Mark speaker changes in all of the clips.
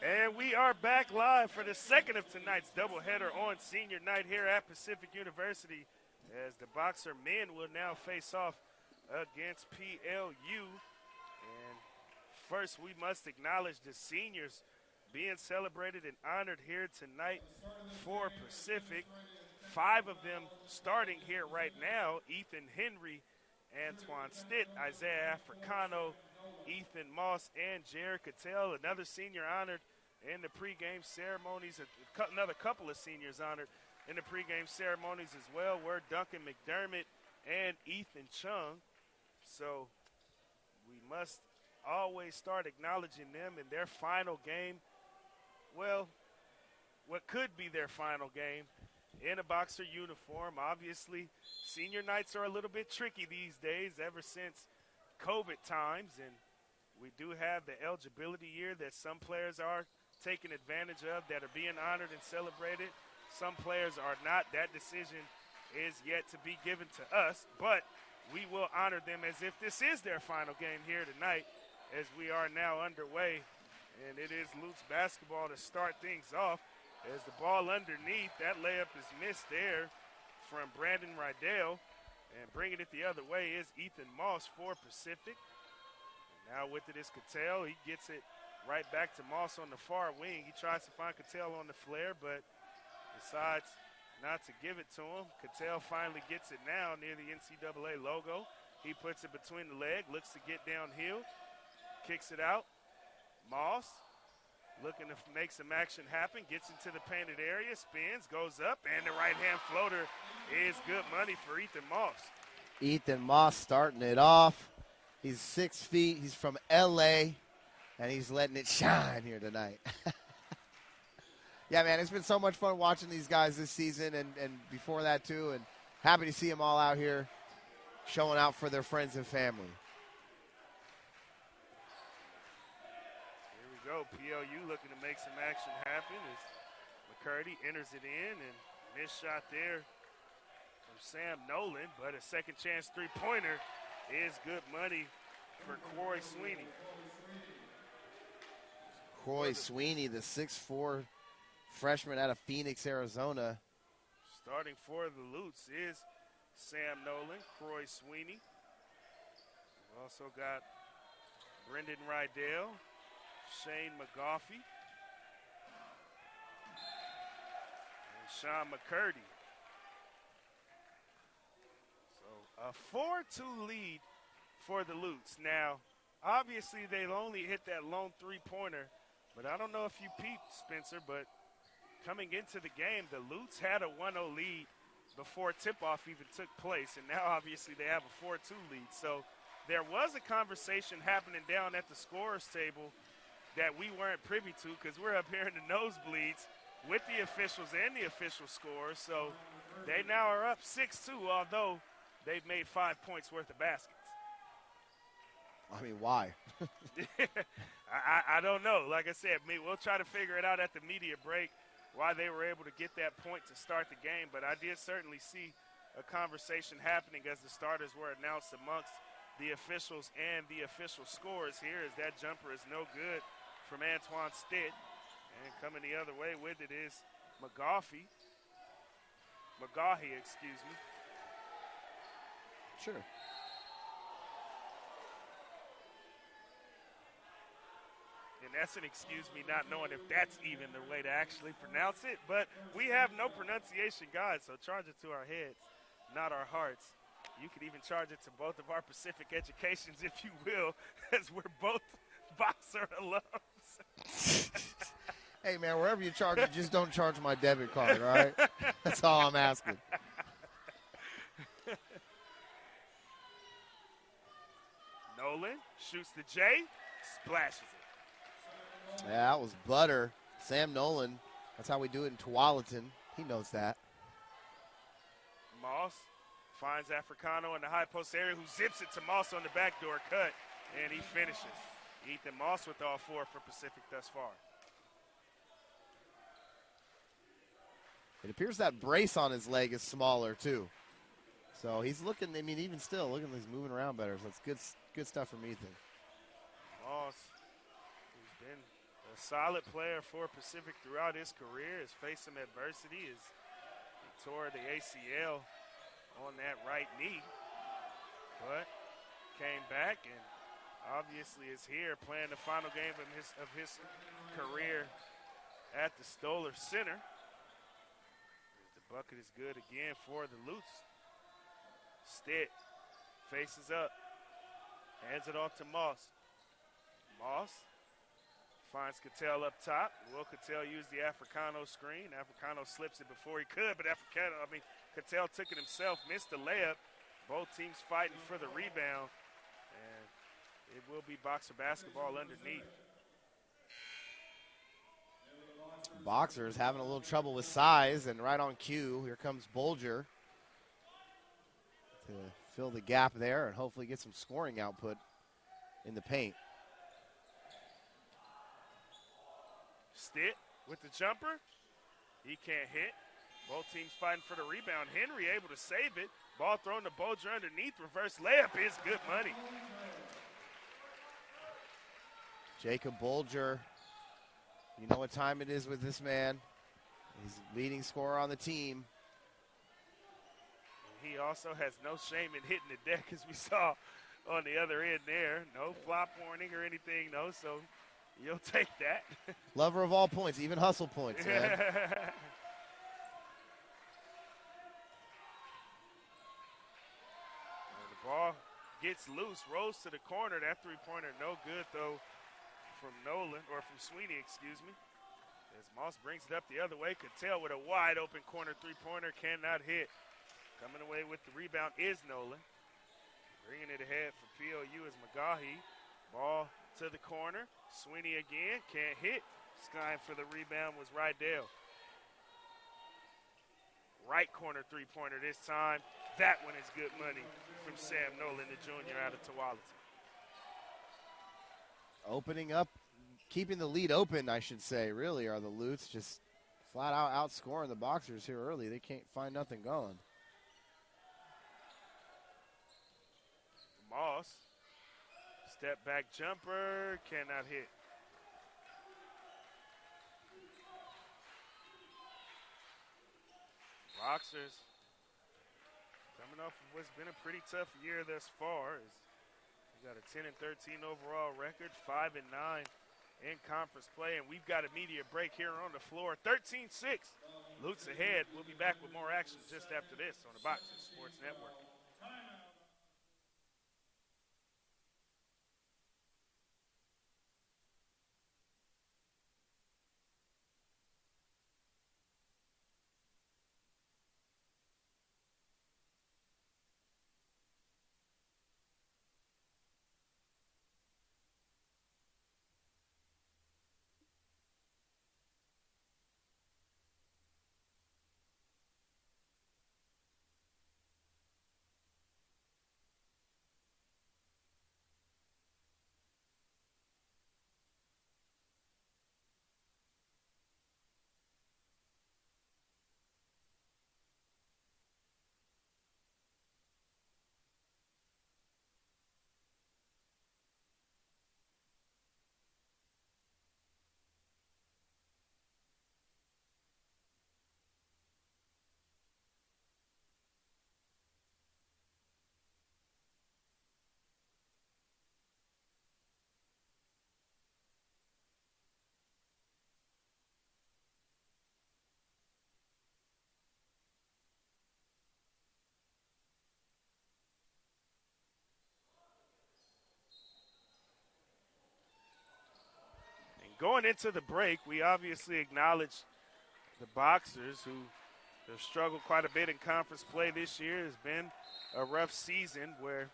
Speaker 1: And we are back live for the second of tonight's doubleheader on senior night here at Pacific University, as the Boxer men will now face off against PLU. And first, we must acknowledge the seniors being celebrated and honored here tonight for Pacific. 5 of them starting here right now: Ethan Henry, Antoine Stitt, Isaiah Africano, Ethan Moss, and Jared Cattell. Another senior honored in the pregame ceremonies. Another couple of seniors honored in the pregame ceremonies as well were Duncan McDermott and Ethan Chung. So we must always start acknowledging them in their final game. Well, what could be their final game in a Boxer uniform. Obviously, senior nights are a little bit tricky these days ever since COVID times, and we do have the eligibility year that some players are taking advantage of that are being honored and celebrated. Some players are not. That decision is yet to be given to us, but we will honor them as if this is their final game here tonight, as we are now underway. And it is Lutz basketball to start things off, as the ball underneath. That layup is missed there from Brandon Rydell. And bringing it the other way is Ethan Moss for Pacific. And now with it is Cattell. He gets it right back to Moss on the far wing. He tries to find Cattell on the flare, but decides not to give it to him. Cattell finally gets it now near the NCAA logo. He puts it between the leg, looks to get downhill, kicks it out. Moss looking to make some action happen, gets into the painted area, spins, goes up, and the right-hand floater is good money for Ethan Moss.
Speaker 2: Ethan Moss starting it off. He's 6 feet. He's from L.A., and he's letting it shine here tonight. Yeah, man, it's been so much fun watching these guys this season and before that, too, and happy to see them all out here showing out for their friends and family.
Speaker 1: Go. PLU looking to make some action happen as McCurdy enters it in, and missed shot there from Sam Nolan, but a second chance three-pointer is good money for Corey Sweeney.
Speaker 2: Corey Sweeney, the 6'4" freshman out of Phoenix, Arizona.
Speaker 1: Starting for the Lutz is Sam Nolan, Corey Sweeney. We've also got Brendan Rydell, Shane McGoffey, and Sean McCurdy. So a 4-2 lead for the Lutz. Now, obviously they've only hit that lone three-pointer, but I don't know if you peeped, Spencer, but coming into the game, the Lutz had a 1-0 lead before tip-off even took place, and now obviously they have a 4-2 lead. So there was a conversation happening down at the scorer's table that we weren't privy to, because we're up here in the nosebleeds with the officials and the official scores. So they now are up 6-2, although they've made 5 points worth of baskets.
Speaker 2: I mean, why?
Speaker 1: I don't know. Like I said, we'll try to figure it out at the media break why they were able to get that point to start the game. But I did certainly see a conversation happening as the starters were announced amongst the officials and the official scores here, as that jumper is no good from Antoine Stitt. And coming the other way with it is McGaughy, excuse me.
Speaker 2: Sure.
Speaker 1: And that's an excuse me not knowing if that's even the way to actually pronounce it. But we have no pronunciation guide, so charge it to our heads, not our hearts. You could even charge it to both of our Pacific educations, if you will, as we're both Boxer alums.
Speaker 2: Hey, man, wherever you charge it, just don't charge my debit card, all right? That's all I'm asking.
Speaker 1: Nolan shoots the J, splashes it.
Speaker 2: Yeah, that was butter. Sam Nolan, that's how we do it in Tualatin. He knows that.
Speaker 1: Moss finds Africano in the high post area, who zips it to Moss on the backdoor cut, and he finishes. Ethan Moss with all 4 for Pacific thus far.
Speaker 2: It appears that brace on his leg is smaller, too. So he's looking, I mean, even still, look at he's moving around better. So that's good stuff from Ethan.
Speaker 1: Moss, who's been a A solid player for Pacific throughout his career. Has faced some adversity. He tore the ACL on that right knee, but came back and obviously is here playing the final game of his career at the Stoller Center. The bucket is good again for the Lutes. Stitt faces up, hands it off to Moss. Moss finds Cattell up top. Will Cattell used the Africano screen. Africano slips it before he could, but Cattell took it himself, missed the layup. Both teams fighting for the rebound, and it will be Boxer basketball underneath.
Speaker 2: Boxers having a little trouble with size, and right on cue, here comes Bolger to fill the gap there and hopefully get some scoring output in the paint.
Speaker 1: Stitt with the jumper. He can't hit. Both teams fighting for the rebound. Henry able to save it. Ball thrown to Bolger underneath. Reverse layup is good money.
Speaker 2: Jacob Bolger, you know what time it is with this man. He's leading scorer on the team.
Speaker 1: He also has no shame in hitting the deck, as we saw on the other end there. No flop warning or anything, no, so you'll take that.
Speaker 2: Lover of all points, even hustle points, man.
Speaker 1: The ball gets loose, rolls to the corner. That three-pointer no good, though, from Nolan, or from Sweeney, excuse me. As Moss brings it up the other way, Cattell with a wide-open corner three-pointer cannot hit. Coming away with the rebound is Nolan. Bringing it ahead for PLU is McGahee. Ball to the corner. Sweeney again, can't hit. Skying for the rebound was Rydell. Right corner three-pointer this time. That one is good money from Sam Nolan, the junior out of Tualatin.
Speaker 2: Opening up, keeping the lead open, I should say, really, are the Lutes. Just flat out outscoring the Boxers here early. They can't find nothing going.
Speaker 1: Moss, step back jumper, cannot hit. Boxers coming off of what's been a pretty tough year thus far. We got a 10-13 overall record, 5-9 in conference play, and we've got a media break here on the floor. 13-6, Lutes ahead. We'll be back with more action just after this on the Boxers Sports Network. Going into the break, we obviously acknowledge the Boxers who have struggled quite a bit in conference play this year. It's been a rough season where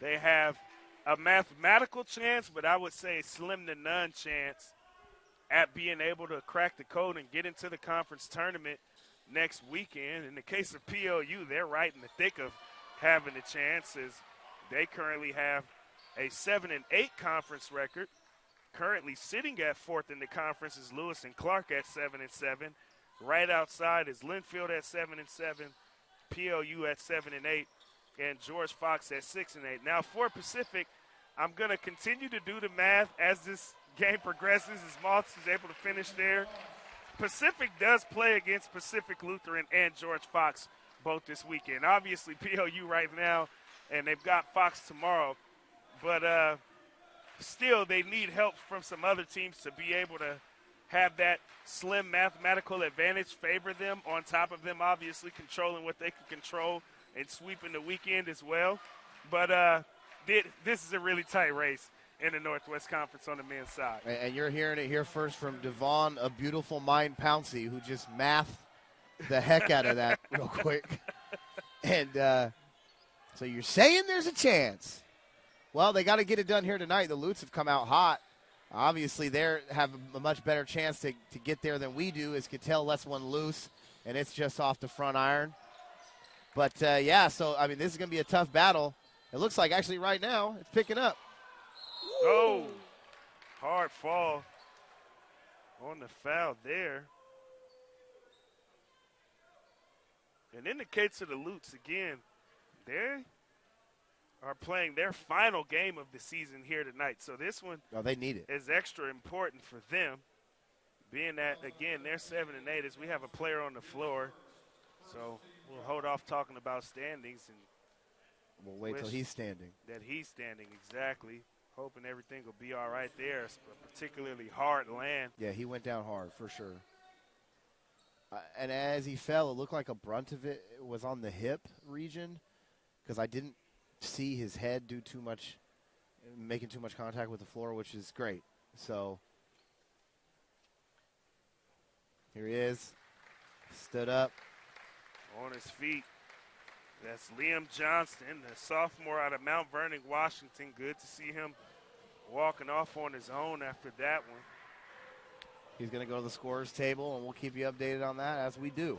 Speaker 1: they have a mathematical chance, but I would say slim to none chance at being able to crack the code and get into the conference tournament next weekend. In the case of PLU, they're right in the thick of having a chance as they currently have a 7-8 conference record. Currently sitting at fourth in the conference is Lewis and Clark at 7-7. Right outside is Linfield at 7-7, PLU at 7-8, and George Fox at 6-8. Now for Pacific, I'm going to continue to do the math as this game progresses as Moths is able to finish there. Pacific does play against Pacific Lutheran and George Fox both this weekend. Obviously, PLU right now, and they've got Fox tomorrow. But still, they need help from some other teams to be able to have that slim mathematical advantage favor them, on top of them obviously controlling what they can control and sweeping the weekend as well. But this is a really tight race in the Northwest Conference on the men's side.
Speaker 2: And you're hearing it here first from Devon, a beautiful mind Pouncey, who just mathed the heck out of that real quick. And so you're saying there's a chance. Well, they got to get it done here tonight. The Lutes have come out hot. Obviously, they have a much better chance to get there than we do, as Cattell lets one loose, and it's just off the front iron. But, yeah, so, I mean, this is going to be a tough battle. It looks like actually right now it's picking up.
Speaker 1: Oh, hard fall on the foul there. And indicates to the Lutes, again, they are playing their final game of the season here tonight. So this one
Speaker 2: they need it.
Speaker 1: Is extra important for them, being that, again, they're 7-8 as we have a player on the floor. So we'll hold off talking about standings. And
Speaker 2: we'll wait till he's standing.
Speaker 1: That he's standing, exactly. Hoping everything will be all right there. It's a particularly hard land.
Speaker 2: Yeah, he went down hard for sure. And as he fell, it looked like a brunt of it was on the hip region, because I didn't see his head do too much, making too much contact with the floor, which is great. So here he is, stood up.
Speaker 1: On his feet. That's Liam Johnston, the sophomore out of Mount Vernon, Washington. Good to see him walking off on his own after that one.
Speaker 2: He's going to go to the scorer's table, and we'll keep you updated on that as we do.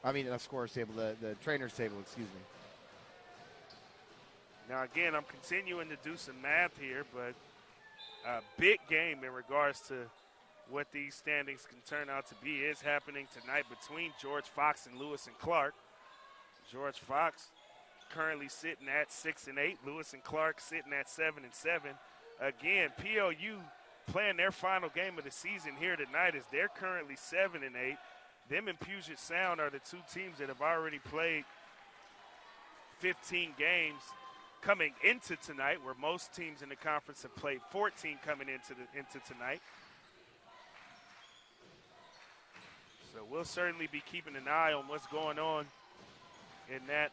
Speaker 2: I mean, not scorer's table, the trainer's table, excuse me.
Speaker 1: Now, again, I'm continuing to do some math here, but a big game in regards to what these standings can turn out to be is happening tonight between George Fox and Lewis and Clark. George Fox currently sitting at 6-8. Lewis and Clark sitting at 7-7. Again, PLU playing their final game of the season here tonight as they're currently 7-8. Them and Puget Sound are the two teams that have already played 15 games coming into tonight, where most teams in the conference have played 14 coming into tonight. So we'll certainly be keeping an eye on what's going on in that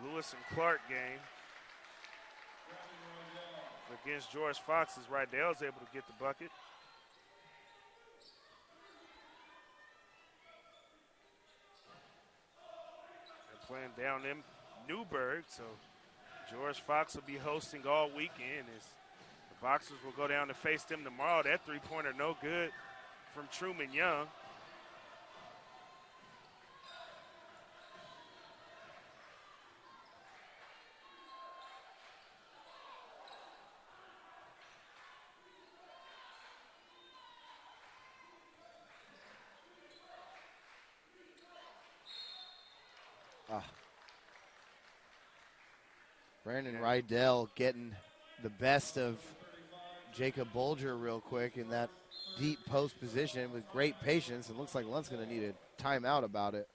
Speaker 1: Lewis and Clark game against George Fox, as Rydell's able to get the bucket. They're playing down in Newburgh, so George Fox will be hosting all weekend as the Boxers will go down to face them tomorrow. That three-pointer no good from Truman Young.
Speaker 2: Brandon Rydell getting the best of Jacob Bolger real quick in that deep post position with great patience. It looks like Lunt's going to need a timeout about it.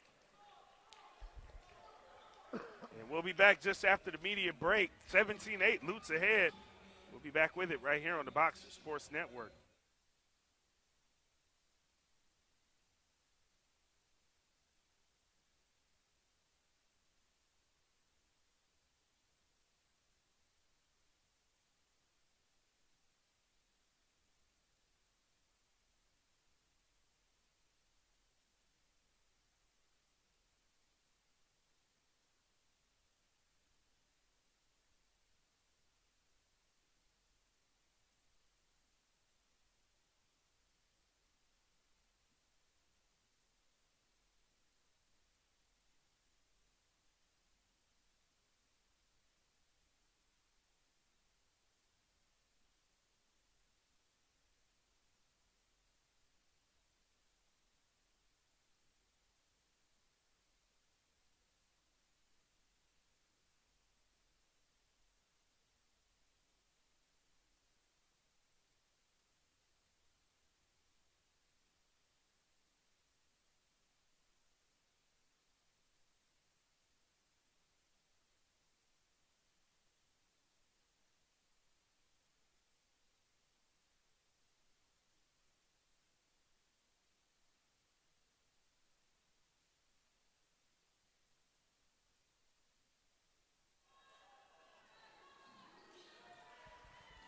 Speaker 1: And we'll be back just after the media break. 17-8, Lutes ahead. We'll be back with it right here on the Boxer Sports Network.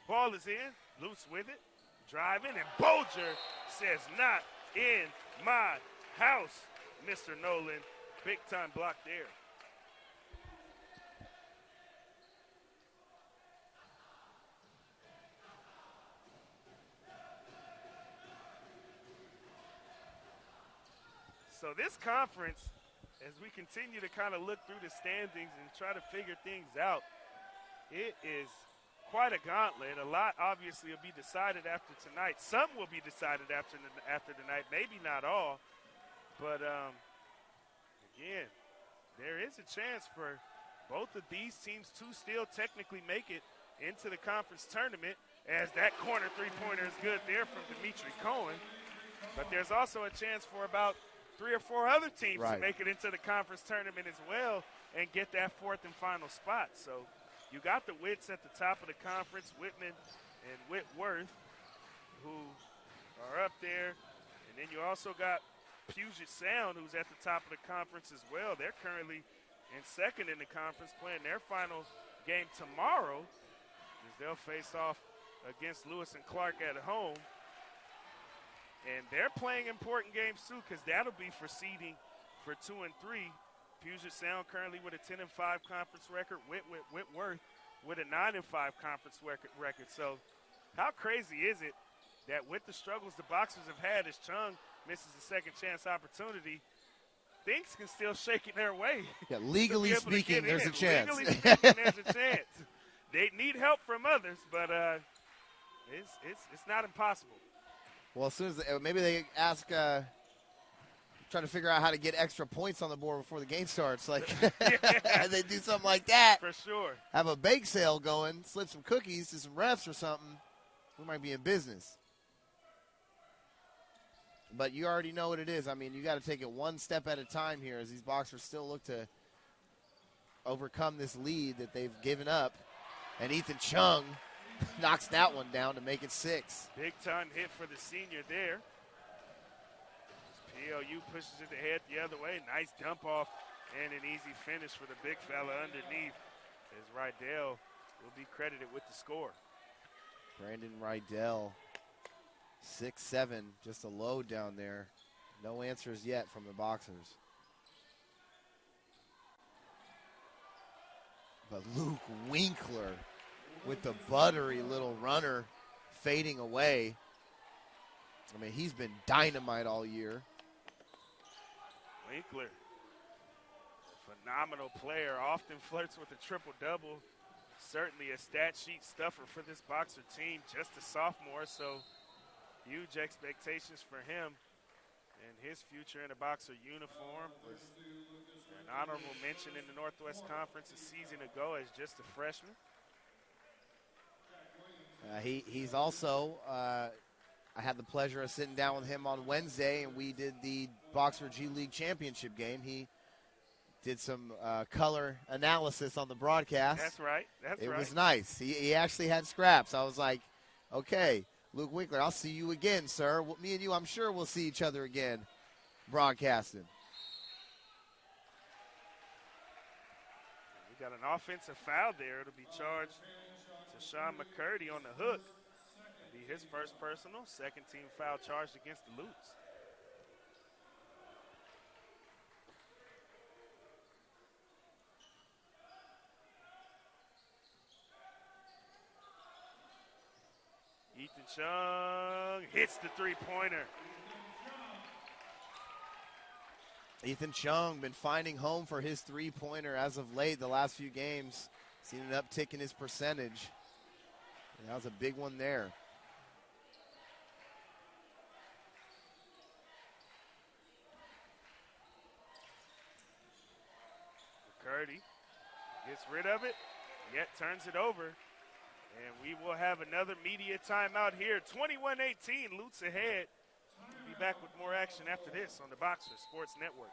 Speaker 1: Ball is in. Loose with it. Driving, and Bolger says, not in my house, Mr. Nolan. Big time block there. So this conference, as we continue to kind of look through the standings and try to figure things out, it is quite a gauntlet. A lot obviously will be decided after tonight. Some will be decided after tonight, maybe not all. But again, there is a chance for both of these teams to still technically make it into the conference tournament, as that corner three-pointer is good there from Dimitri Cohen. But there's also a chance for about 3 or 4 other teams to make it into the conference tournament as well and get that fourth and final spot. So you got the Wits at the top of the conference, Whitman and Whitworth, who are up there. And then you also got Puget Sound, who's at the top of the conference as well. They're currently in second in the conference, playing their final game tomorrow, as they'll face off against Lewis and Clark at home. And they're playing important games, too, because that'll be for seeding for 2 and 3. Puget Sound currently with a 10-5 conference record. Whitworth with a 9-5 conference record. So how crazy is it that with the struggles the Boxers have had as Chung misses a second chance opportunity, things can still shake in their way.
Speaker 2: Yeah, legally speaking, there's a chance.
Speaker 1: Legally speaking, there's a chance. They need help from others, but it's not impossible.
Speaker 2: Well, as soon as maybe they ask, trying to figure out how to get extra points on the board before the game starts. Like, they do something like that.
Speaker 1: For sure.
Speaker 2: Have a bake sale going, slip some cookies to some refs or something. We might be in business. But you already know what it is. I mean, you got to take it one step at a time here as these Boxers still look to overcome this lead that they've given up. And Ethan Chung knocks that one down to make it 6.
Speaker 1: Big time hit for the senior there. PLU pushes it ahead the other way. Nice dump off and an easy finish for the big fella underneath, as Rydell will be credited with the score.
Speaker 2: Brandon Rydell, 6'7", just a load down there. No answers yet from the Boxers. But Luke Winkler with the buttery little runner fading away. I mean, he's been dynamite all year.
Speaker 1: Winkler, phenomenal player, often flirts with a triple-double. Certainly a stat sheet stuffer for this Boxer team, just a sophomore, so huge expectations for him. And his future in a Boxer uniform was an honorable mention in the Northwest Conference a season ago as just a freshman.
Speaker 2: He's also, I had the pleasure of sitting down with him on Wednesday, and we did the Boxer G League Championship game. He did some color analysis on the broadcast.
Speaker 1: That's right.
Speaker 2: It was nice. He actually had scraps. I was like, okay, Luke Winkler, I'll see you again, sir. Me and you, I'm sure we'll see each other again broadcasting.
Speaker 1: We got an offensive foul there. It'll be charged to Sean McCurdy on the hook. It'll be his first personal, second team foul charged against the Lutes. Ethan Chung hits the three-pointer.
Speaker 2: Ethan Chung been finding home for his three-pointer as of late the last few games. Seen an uptick in his percentage. And that was a big one there.
Speaker 1: McCurdy gets rid of it, yet turns it over. And we will have another media timeout here. 21-18, Lutes ahead. We'll be back with more action after this on the Boxer Sports Network.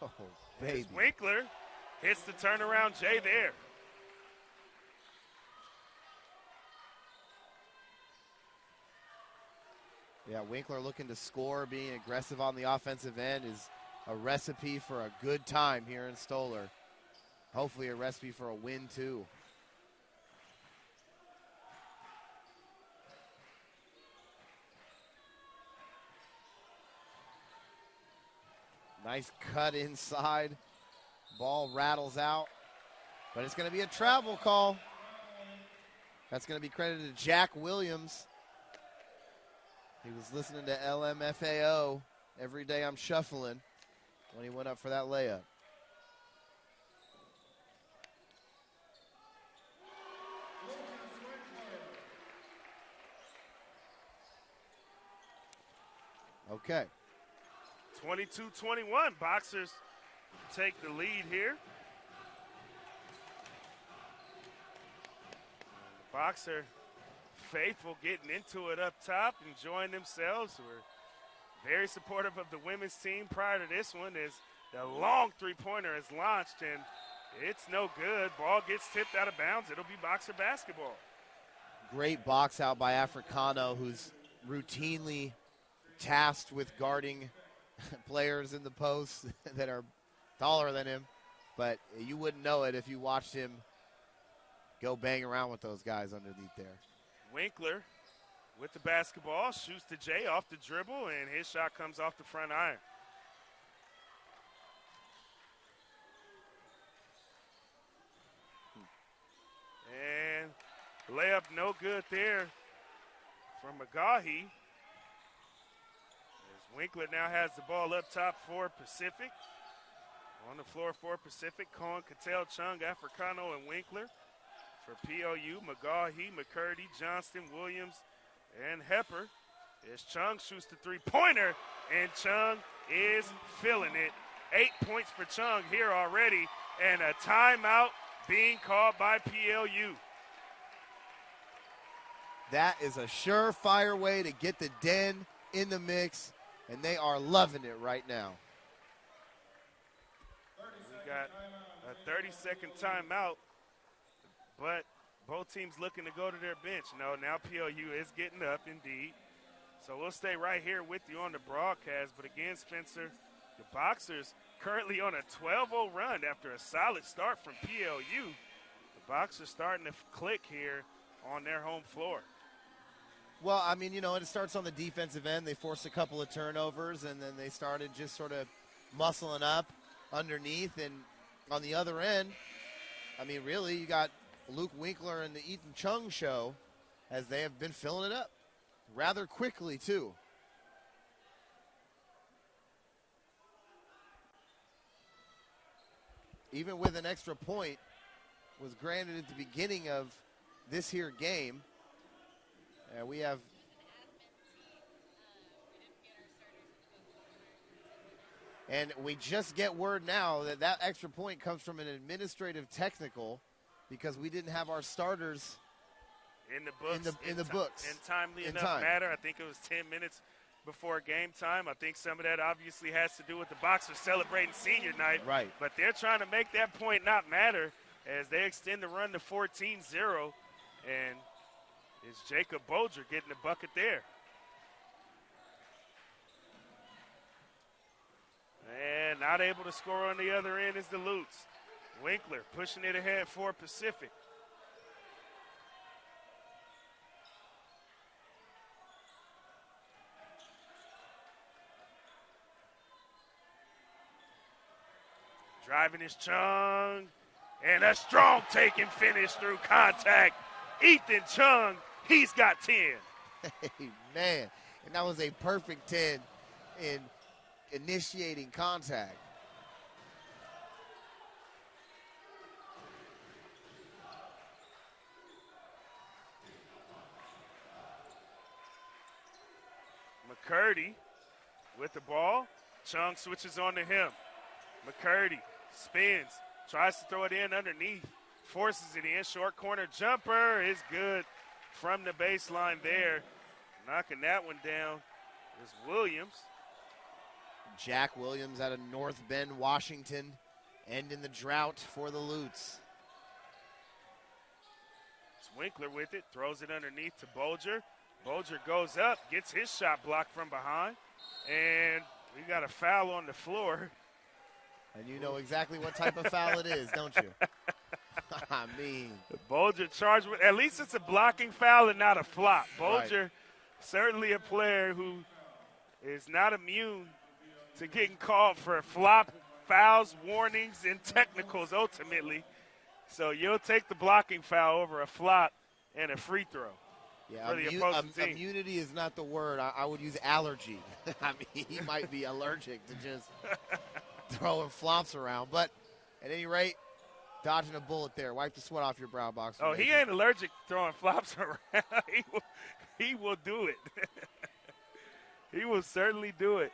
Speaker 2: Oh, baby.
Speaker 1: Winkler hits the turnaround J there.
Speaker 2: Yeah, Winkler looking to score, being aggressive on the offensive end is a recipe for a good time here in Stoller. Hopefully a recipe for a win, too. Nice cut inside. Ball rattles out, but it's going to be a travel call. That's going to be credited to Jack Williams. He was listening to LMFAO, Every Day I'm Shuffling, when he went up for that layup. Okay.
Speaker 1: 22-21, Boxers take the lead here. Boxer faithful getting into it up top, enjoying themselves. We're very supportive of the women's team prior to this one as the long three-pointer is launched, and it's no good. Ball gets tipped out of bounds. It'll be Boxer basketball.
Speaker 2: Great box out by Africano, who's routinely tasked with guarding players in the post that are taller than him, but you wouldn't know it if you watched him go bang around with those guys underneath there.
Speaker 1: Winkler with the basketball, shoots to Jay off the dribble, and his shot comes off the front iron. And layup no good there from McGahee. As Winkler now has the ball up top for Pacific. On the floor for Pacific, Cohen, Cattell, Chung, Africano, and Winkler. For POU, McGahee, McCurdy, Johnston, Williams, and Hepper. As Chung shoots the three-pointer, and Chung is feeling it. 8 points for Chung here already, and a timeout being called by PLU.
Speaker 2: That is a surefire way to get the Den in the mix, and they are loving it right now.
Speaker 1: We got a 30-second timeout, but both teams looking to go to their bench. No, now PLU is getting up, indeed. So we'll stay right here with you on the broadcast. But again, Spencer, the Boxers currently on a 12-0 run after a solid start from PLU. The Boxers starting to click here on their home floor.
Speaker 2: Well, I mean, you know, it starts on the defensive end. They forced a couple of turnovers, and then they started just sort of muscling up underneath. And on the other end, I mean, really, you got Luke Winkler and the Ethan Chung show as they have been filling it up rather quickly, too. Even with an extra point was granted at the beginning of this here game. We have and we just get word now that that extra point comes from an administrative technical because we didn't have our starters
Speaker 1: in the books.
Speaker 2: In the books.
Speaker 1: In timely enough matter. I think it was 10 minutes before game time. I think some of that obviously has to do with the Boxers celebrating senior night.
Speaker 2: Right.
Speaker 1: But they're trying to make that point not matter as they extend the run to 14-0. And it's Jacob Bolger getting the bucket there. And not able to score on the other end is the Lutes. Winkler pushing it ahead for Pacific. Driving is Chung. And a strong take and finish through contact. Ethan Chung, he's got 10.
Speaker 2: Hey, man. And that was a perfect 10 in initiating contact.
Speaker 1: McCurdy with the ball. Chung switches on to him. McCurdy spins, tries to throw it in underneath, forces it in. Short corner jumper is good from the baseline there. Knocking that one down is Williams.
Speaker 2: Jack Williams out of North Bend, Washington, ending the drought for the Lutes.
Speaker 1: It's Winkler with it, throws it underneath to Bolger. Bolger goes up, gets his shot blocked from behind, and we got a foul on the floor.
Speaker 2: And you know exactly what type of foul it is, don't you? I mean.
Speaker 1: Bolger charged with, at least it's a blocking foul and not a flop. Bolger,
Speaker 2: right.
Speaker 1: Certainly a player who is not immune to getting called for flop fouls, warnings, and technicals ultimately. So you'll take the blocking foul over a flop and a free throw.
Speaker 2: Yeah,
Speaker 1: for the opposing team.
Speaker 2: Immunity is not the word. I would use allergy. I mean, he might be allergic to just throwing flops around. But at any rate, dodging a bullet there. Wipe the sweat off your brow, Boxer.
Speaker 1: Oh, he ain't allergic to throwing flops around. He will do it. He will certainly do it.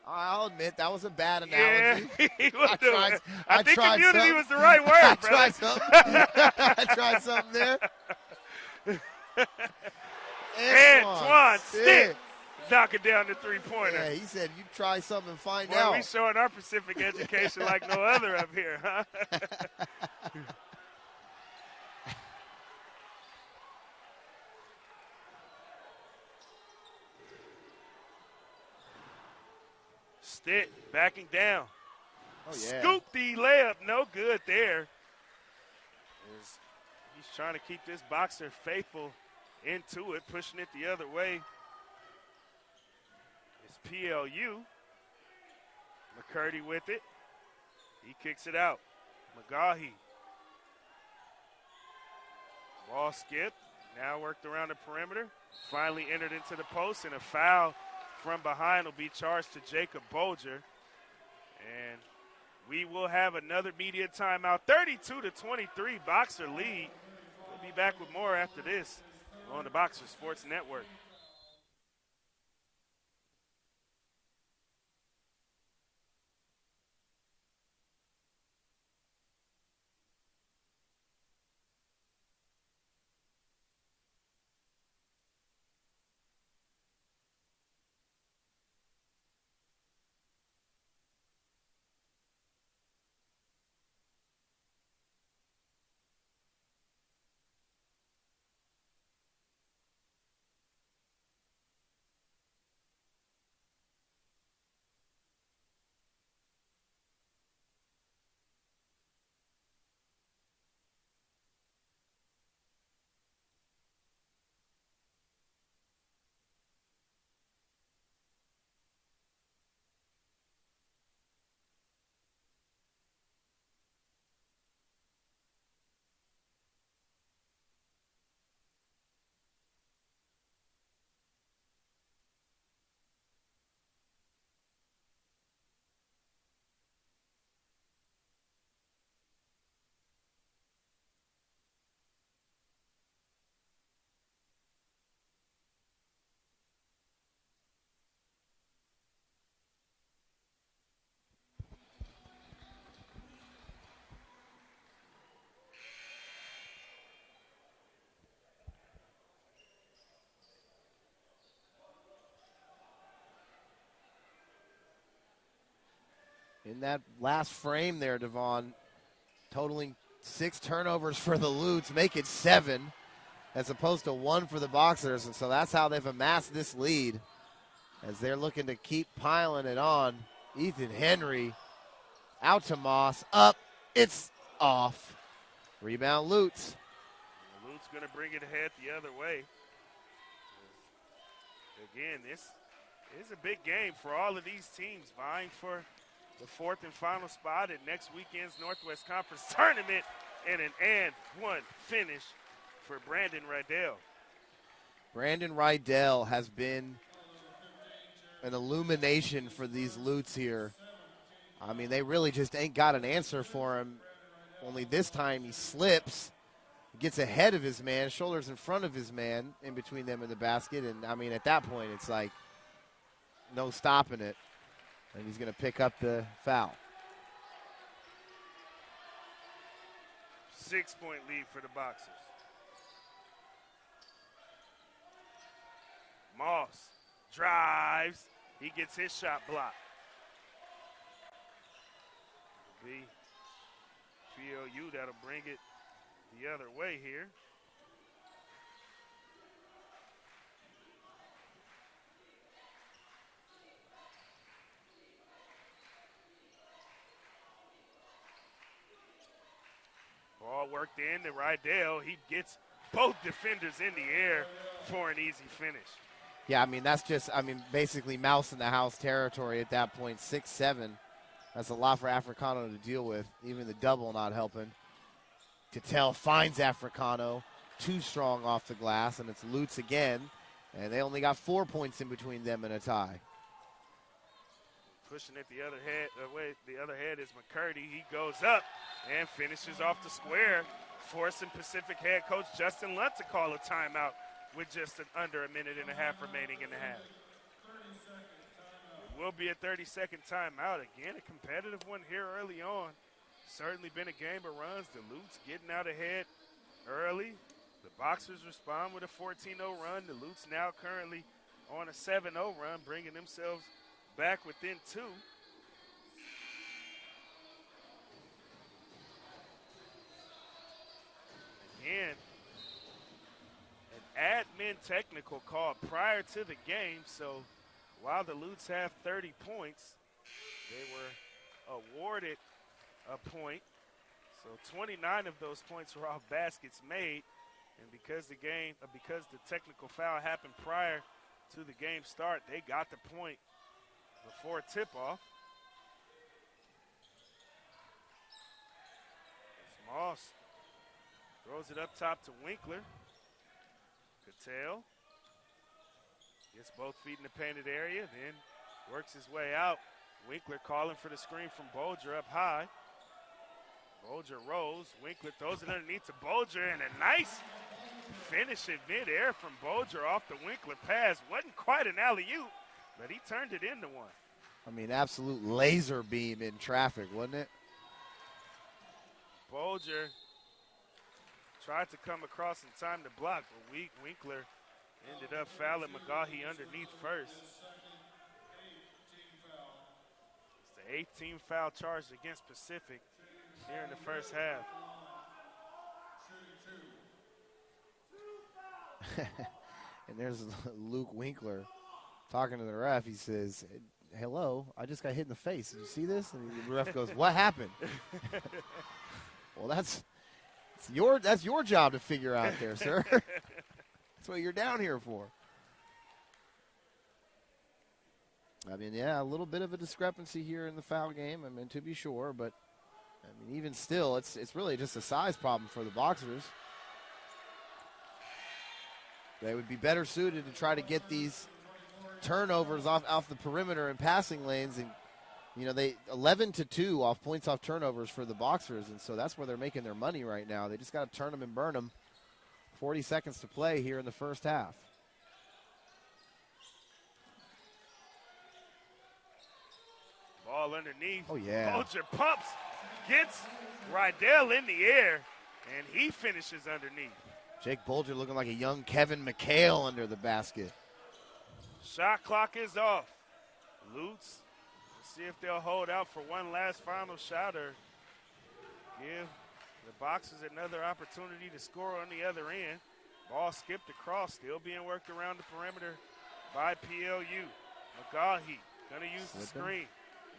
Speaker 2: I'll admit that was a bad analogy.
Speaker 1: Yeah, he will do it. I think
Speaker 2: tried
Speaker 1: immunity
Speaker 2: something.
Speaker 1: was the right word,
Speaker 2: I
Speaker 1: brother.
Speaker 2: tried something. I tried something there.
Speaker 1: Antoine Stitt knocking down the three-pointer.
Speaker 2: Yeah, he said, you try something and find
Speaker 1: Boy,
Speaker 2: out.
Speaker 1: we showing our Pacific education like no other up here, huh? Stitt backing down.
Speaker 2: Oh, yeah.
Speaker 1: Scoop the layup, no good there. He's trying to keep this boxer faithful into it, pushing it the other way. It's PLU. McCurdy with it. He kicks it out. McGahee. Ball skipped. Now worked around the perimeter. Finally entered into the post, and a foul from behind will be charged to Jacob Bolger. And we will have another media timeout. 32-23, Boxer lead. We'll be back with more after this on the Boxer Sports Network.
Speaker 2: In that last frame there, Devon, totaling 6 turnovers for the Lutes, make it 7 as opposed to 1 for the Boxers. And so that's how they've amassed this lead as they're looking to keep piling it on. Ethan Henry out to Moss, up, it's off. Rebound Lutes.
Speaker 1: Lutes going to bring it ahead the other way. Again, this is a big game for all of these teams vying for the 4th and final spot at next weekend's Northwest Conference Tournament, and an and one finish for Brandon Rydell.
Speaker 2: Brandon Rydell has been an illumination for these Lutes here. I mean, they really just ain't got an answer for him. Only this time he slips, gets ahead of his man, shoulders in front of his man, in between them and the basket. And, I mean, at that point, it's like no stopping it. And he's going to pick up the foul.
Speaker 1: 6-point lead for the Boxers. Moss drives, he gets his shot blocked. Be PLU that'll bring it the other way here. Ball worked in to Rydell. He gets both defenders in the air for an easy finish.
Speaker 2: Yeah, I mean, that's just, basically mouse in the house territory at that point, 6-7. That's a lot for Africano to deal with, even the double not helping. Cattell finds Africano, too strong off the glass, and it's Lutz again, and they only got 4 points in between them and a tie.
Speaker 1: Pushing it the other head is McCurdy. He goes up and finishes off the square, forcing Pacific head coach Justin Lunt to call a timeout with just under a minute and a half remaining in the half. It will be a 30-second timeout. Again, a competitive one here early on. Certainly been a game of runs. Duluth's getting out ahead early. The Boxers respond with a 14-0 run. Duluth's now currently on a 7-0 run, bringing themselves back within 2. Again, an admin technical called prior to the game, so while the Lutz have 30 points, they were awarded a point. So 29 of those points were off baskets made, and because the technical foul happened prior to the game start, they got the point before tip-off. Moss throws it up top to Winkler. Cattell gets both feet in the painted area, then works his way out. Winkler calling for the screen from Bolger up high. Bolger rolls. Winkler throws it underneath to Bolger, and a nice finish in midair from Bolger off the Winkler pass. Wasn't quite an alley-oop, but he turned it into one.
Speaker 2: I mean, absolute laser beam in traffic, wasn't it?
Speaker 1: Bolger tried to come across in time to block, but Winkler ended up fouling McGahee underneath first. It's the 18th foul charged against Pacific here in the first half.
Speaker 2: And there's Luke Winkler talking to the ref. He says, hello, I just got hit in the face. Did you see this? And the ref goes, what happened? Well, that's your job to figure out there, sir. That's what you're down here for. I mean, yeah, a little bit of a discrepancy here in the foul game, I mean, to be sure, but I mean, even still, it's really just a size problem for the Boxers. They would be better suited to try to get these turnovers off the perimeter and passing lanes, and you know, they 11-2 off points off turnovers for the Boxers, and so that's where they're making their money right now. They just got to turn them and burn them. 40 seconds to play here in the first half.
Speaker 1: Ball underneath.
Speaker 2: Oh, yeah.
Speaker 1: Bolger pumps, gets Rydell in the air, and he finishes underneath.
Speaker 2: Jake Bolger looking like a young Kevin McHale under the basket.
Speaker 1: Shot clock is off. Lutz, let's see if they'll hold out for one last final shot or give the Boxers another opportunity to score on the other end. Ball skipped across, still being worked around the perimeter by PLU. McGahee gonna use the screen.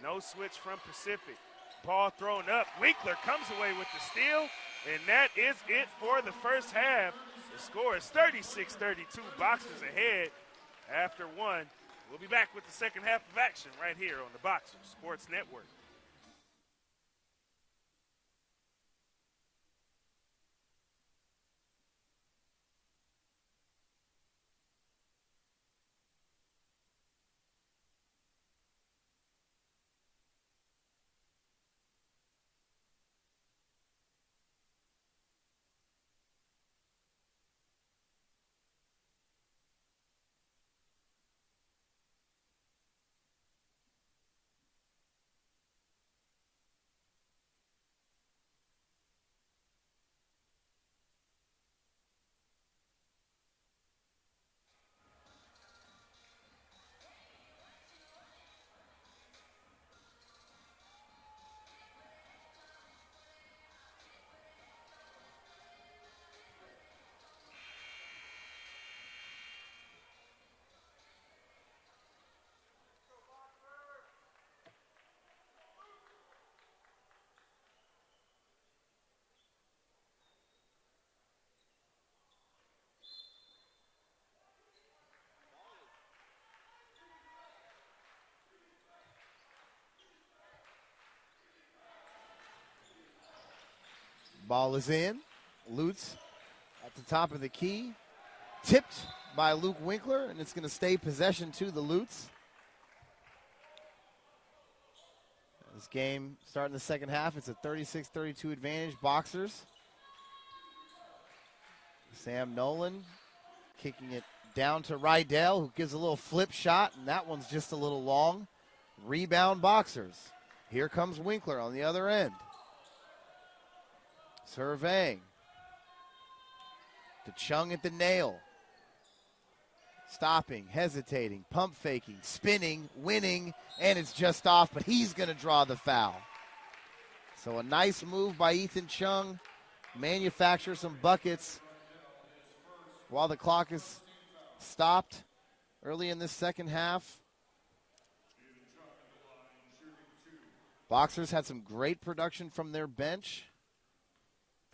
Speaker 1: No switch from Pacific. Ball thrown up. Winkler comes away with the steal, and that is it for the first half. The score is 36-32. Boxers ahead after one. We'll be back with the second half of action right here on the Boxers Sports Network.
Speaker 2: Ball is in. Lutz at the top of the key. Tipped by Luke Winkler, and it's going to stay possession to the Lutz. This game starting the second half. It's a 36-32 advantage. Boxers. Sam Nolan kicking it down to Rydell, who gives a little flip shot, and that one's just a little long. Rebound Boxers. Here comes Winkler on the other end. Surveying. To Chung at the nail. Stopping, hesitating, pump faking, spinning, winning, and it's just off, but he's going to draw the foul. So a nice move by Ethan Chung. Manufacture some buckets while the clock is stopped early in this second half. Boxers had some great production from their bench.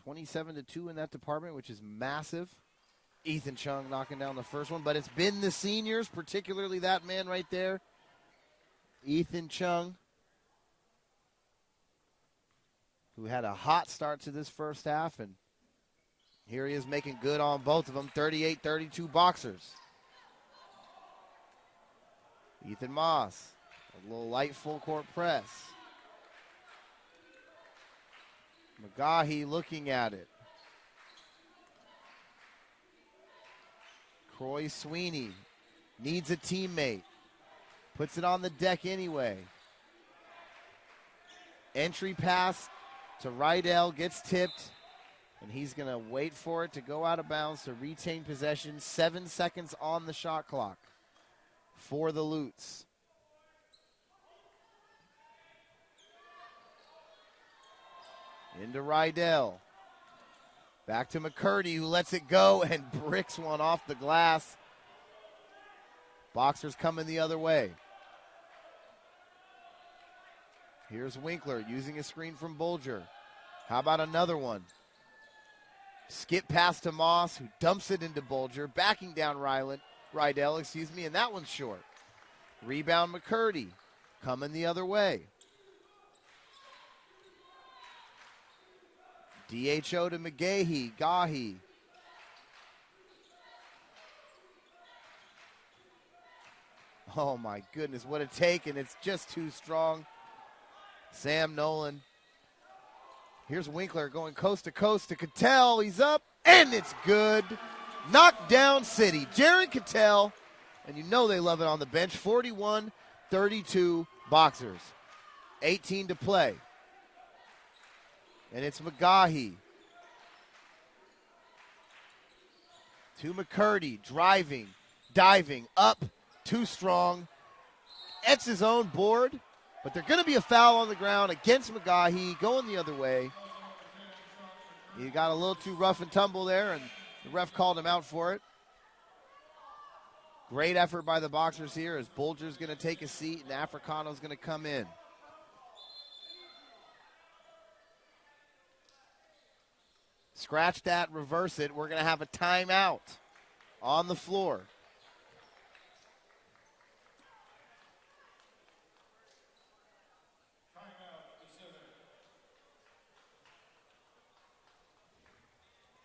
Speaker 2: 27-2 in that department, which is massive. Ethan Chung knocking down the first one, but it's been the seniors, particularly that man right there, Ethan Chung, who had a hot start to this first half, and here he is making good on both of them. 38-32 Boxers. Ethan Moss, a little light full court press. McGahee looking at it. Croy Sweeney needs a teammate. Puts it on the deck anyway. Entry pass to Rydell, gets tipped, and he's going to wait for it to go out of bounds to retain possession. 7 seconds on the shot clock for the Lutz. Into Rydell. Back to McCurdy, who lets it go and bricks one off the glass. Boxers coming the other way. Here's Winkler using a screen from Bulger. How about another one? Skip pass to Moss, who dumps it into Bulger, backing down Rydell, and that one's short. Rebound McCurdy, coming the other way. DHO to Gahi. Oh my goodness, what a take, and it's just too strong. Sam Nolan. Here's Winkler going coast to coast to Cattell. He's up, and it's good. Knockdown City. Jaron Cattell, and you know they love it on the bench. 41-32 Boxers. 18 to play. And it's McGahee. To McCurdy, driving, diving, up, too strong. It's his own board, but there's going to be a foul on the ground against McGahee, going the other way. He got a little too rough and tumble there, and the ref called him out for it. Great effort by the Boxers here as Bulger's going to take a seat and Africano's going to come in. Scratch that, reverse it. We're going to have a timeout on the floor.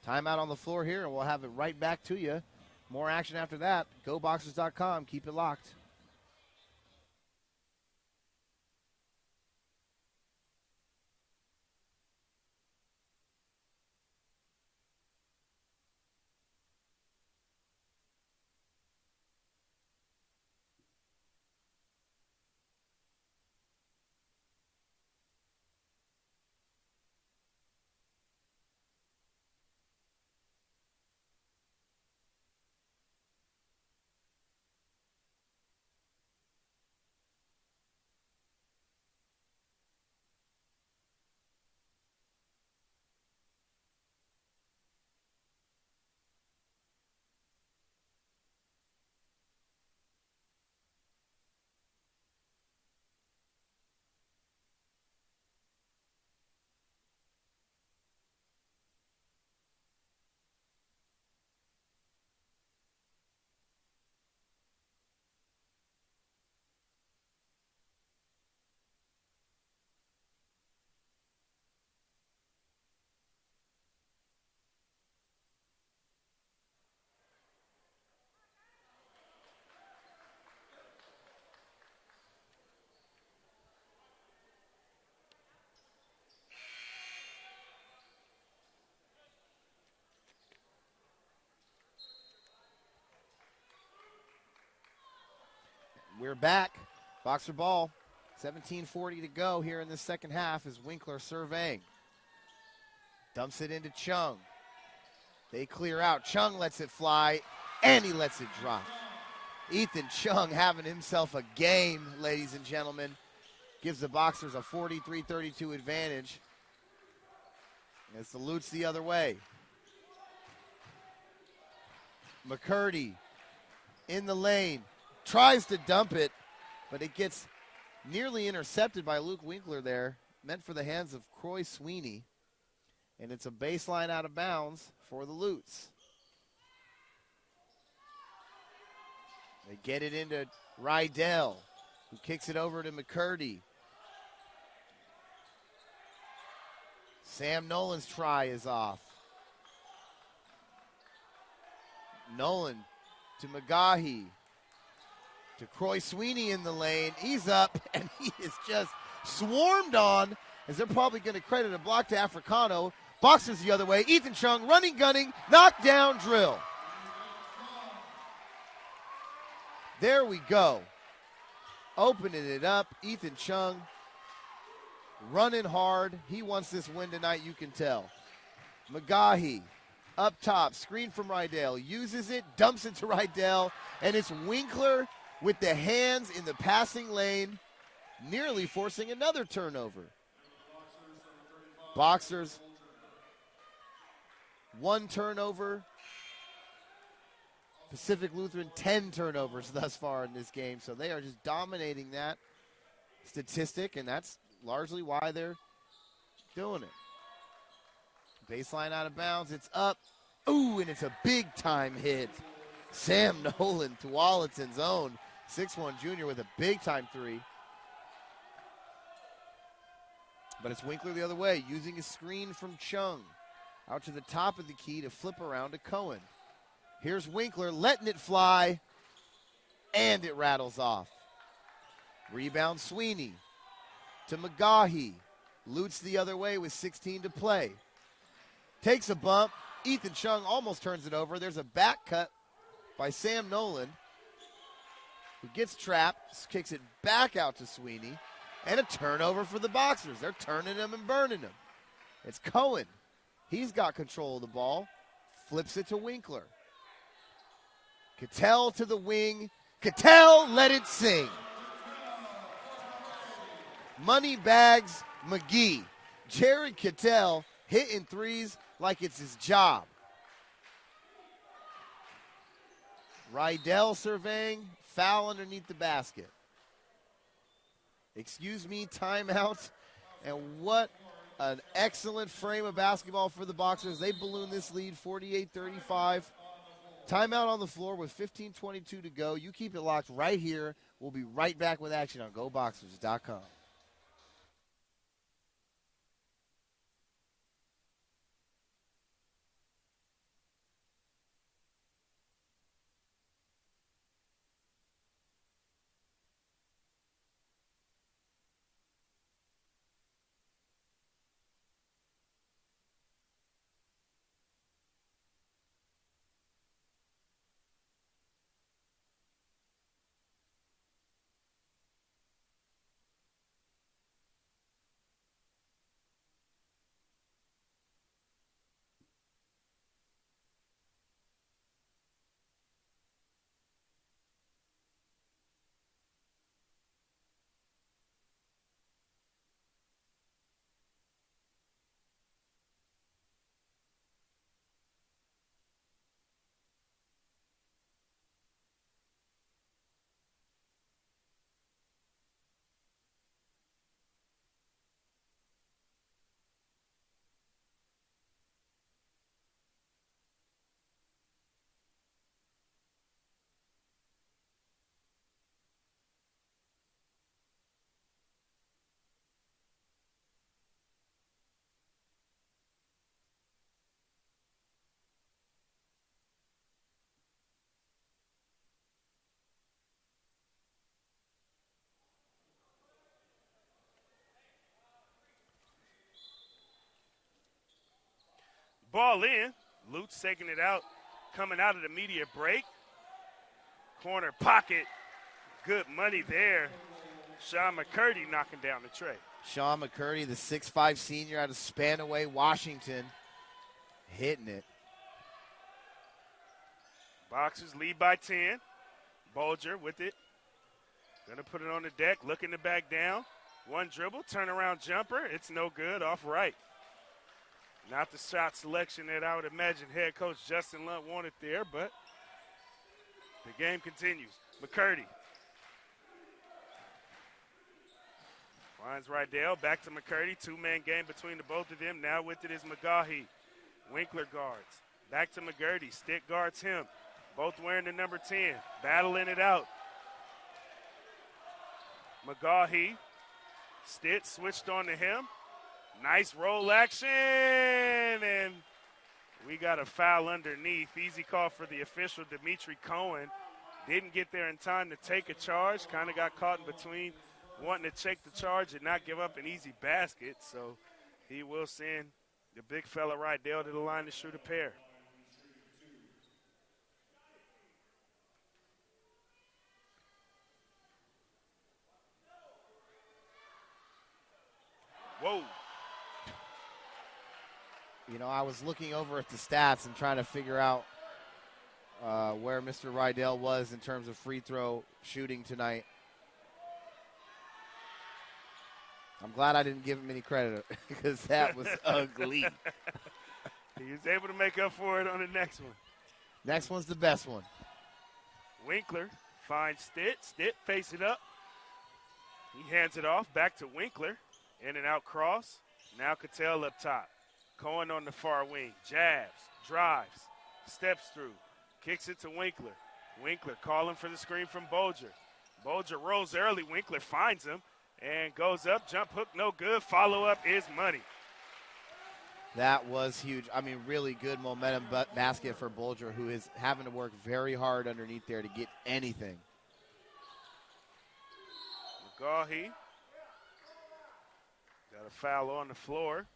Speaker 2: Timeout on the floor here, and we'll have it right back to you. More action after that. GoBoxers.com. Keep it locked. We're back. Boxer ball. 17:40 to go here in the second half as Winkler surveying. Dumps it into Chung. They clear out. Chung lets it fly, and he lets it drop. Ethan Chung having himself a game, ladies and gentlemen. Gives the Boxers a 43-32 advantage. As the Lutes the other way. McCurdy in the lane. Tries to dump it, but it gets nearly intercepted by Luke Winkler there. Meant for the hands of Croy Sweeney. And it's a baseline out of bounds for the Lutes. They get it into Rydell, who kicks it over to McCurdy. Sam Nolan's try is off. Nolan to McGahee. To Croy Sweeney in the lane. He's up, and he is just swarmed on, as they're probably going to credit a block to Africano. Boxers the other way. Ethan Chung running, gunning, knockdown drill. There we go. Opening it up. Ethan Chung running hard. He wants this win tonight, you can tell. McGahee up top. Screen from Rydell. Uses it. Dumps it to Rydell. And it's Winkler with the hands in the passing lane, nearly forcing another turnover. Boxers, 1 turnover. Pacific Lutheran, 10 turnovers thus far in this game. So they are just dominating that statistic, and that's largely why they're doing it. Baseline out of bounds. It's up. Ooh, and it's a big-time hit. Sam Nolan, Tualatin's own 6'1" junior with a big-time three. But it's Winkler the other way, using a screen from Chung. Out to the top of the key to flip around to Cohen. Here's Winkler letting it fly, and it rattles off. Rebound Sweeney to McGahee. Lutes the other way with 16 to play. Takes a bump. Ethan Chung almost turns it over. There's a back cut by Sam Nolan, who gets trapped, kicks it back out to Sweeney, and a turnover for the Boxers. They're turning him and burning him. It's Cohen. He's got control of the ball. Flips it to Winkler. Cattell to the wing. Cattell, let it sing. Money bags McGee. Jared Cattell hitting threes like it's his job. Rydell surveying. Foul underneath the basket. Excuse me, timeout. And what an excellent frame of basketball for the Boxers. They balloon this lead 48-35. Timeout on the floor with 15:22 to go. You keep it locked right here. We'll be right back with action on GoBoxers.com.
Speaker 1: Ball in. Lutz taking it out, coming out of the media break. Corner pocket good money there. Sean McCurdy knocking down the tray.
Speaker 2: Sean McCurdy, the 6'5 senior out of Spanaway, Washington, hitting it.
Speaker 1: Boxers lead by 10. Bulger with it. Gonna put it on the deck, looking to back down. One dribble, turnaround jumper. It's no good, off right. Not the shot selection that I would imagine head coach Justin Lunt wanted there, but the game continues. McCurdy finds Rydell, back to McCurdy. Two-man game between the both of them. Now with it is McGahee. Winkler guards. Back to McCurdy. Stick guards him. Both wearing the number 10. Battling it out. McGahee. Stitt switched on to him. Nice roll action. And we got a foul underneath. Easy call for the official, Dimitri Cohen. Didn't get there in time to take a charge. Kind of got caught in between wanting to take the charge and not give up an easy basket. So he will send the big fella Rydell to the line to shoot a pair. Whoa.
Speaker 2: You know, I was looking over at the stats and trying to figure out where Mr. Rydell was in terms of free throw shooting tonight. I'm glad I didn't give him any credit because that was ugly.
Speaker 1: He was able to make up for it on the next one.
Speaker 2: Next one's the best one.
Speaker 1: Winkler finds Stitt. Stitt face it up. He hands it off back to Winkler. In and out cross. Now Cattell up top. Cohen on the far wing. Jabs. Drives. Steps through. Kicks it to Winkler. Winkler calling for the screen from Bulger. Bulger rolls early. Winkler finds him and goes up. Jump hook no good. Follow up is money.
Speaker 2: That was huge. I mean, really good momentum basket for Bulger, who is having to work very hard underneath there to get anything.
Speaker 1: McGahee. Got a foul on the floor.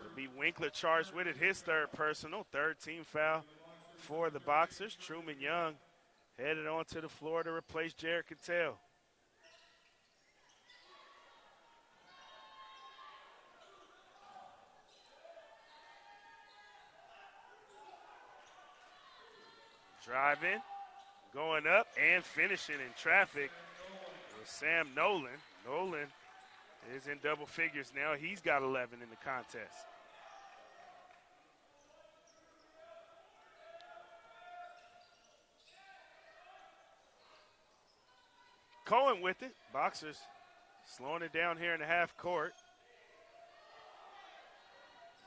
Speaker 1: It'll be Winkler charged with it, his third personal, third team foul for the Boxers. Truman Young headed onto the floor to replace Jared Cattell. Driving, going up, and finishing in traffic. Sam Nolan. Nolan is in double figures now. He's got 11 in the contest. Cohen with it. Boxers slowing it down here in the half court.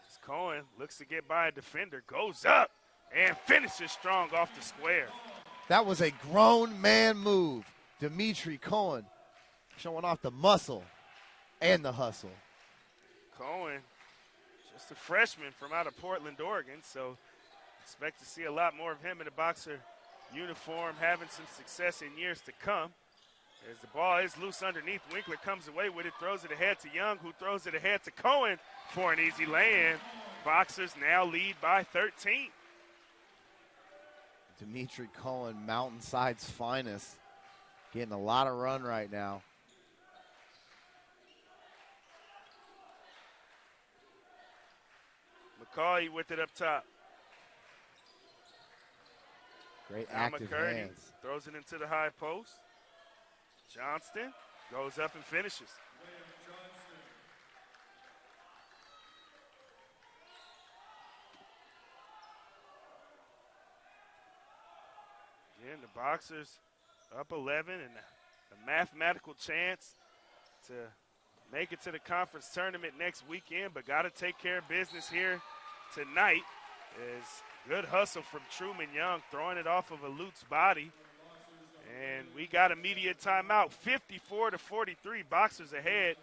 Speaker 1: As Cohen looks to get by a defender, goes up and finishes strong off the square.
Speaker 2: That was a grown man move. Dimitri Cohen showing off the muscle and the hustle.
Speaker 1: Cohen, just a freshman from out of Portland, Oregon, so expect to see a lot more of him in the Boxer uniform, having some success in years to come. As the ball is loose underneath, Winkler comes away with it, throws it ahead to Young, who throws it ahead to Cohen for an easy lay-in. Boxers now lead by 13.
Speaker 2: Dimitri Cohen, Mountainside's finest. Getting a lot of run right now.
Speaker 1: McCauley with it up top.
Speaker 2: Great
Speaker 1: now
Speaker 2: active
Speaker 1: McCurdy
Speaker 2: hands.
Speaker 1: throws it into the high post. Johnston goes up and finishes. Again, the Boxers up 11 and a mathematical chance to make it to the conference tournament next weekend, but got to take care of business here tonight. Is good hustle from Truman Young, throwing it off of a Lute's body. And we got immediate timeout, 54-43, Boxers ahead.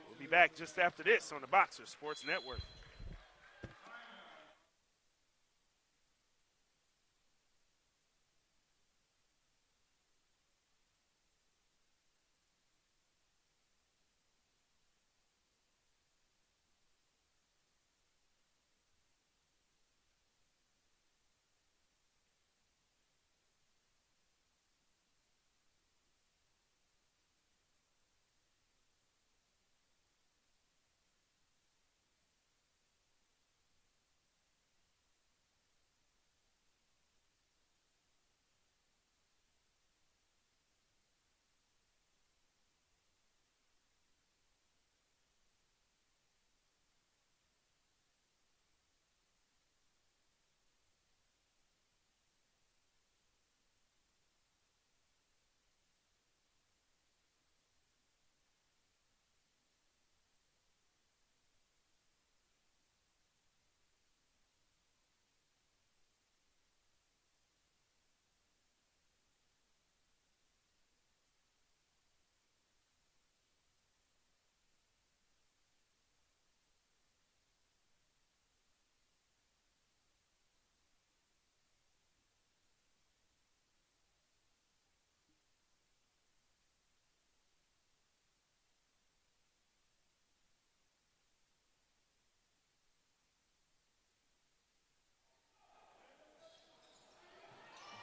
Speaker 1: We'll be back just after this on the Boxers Sports Network.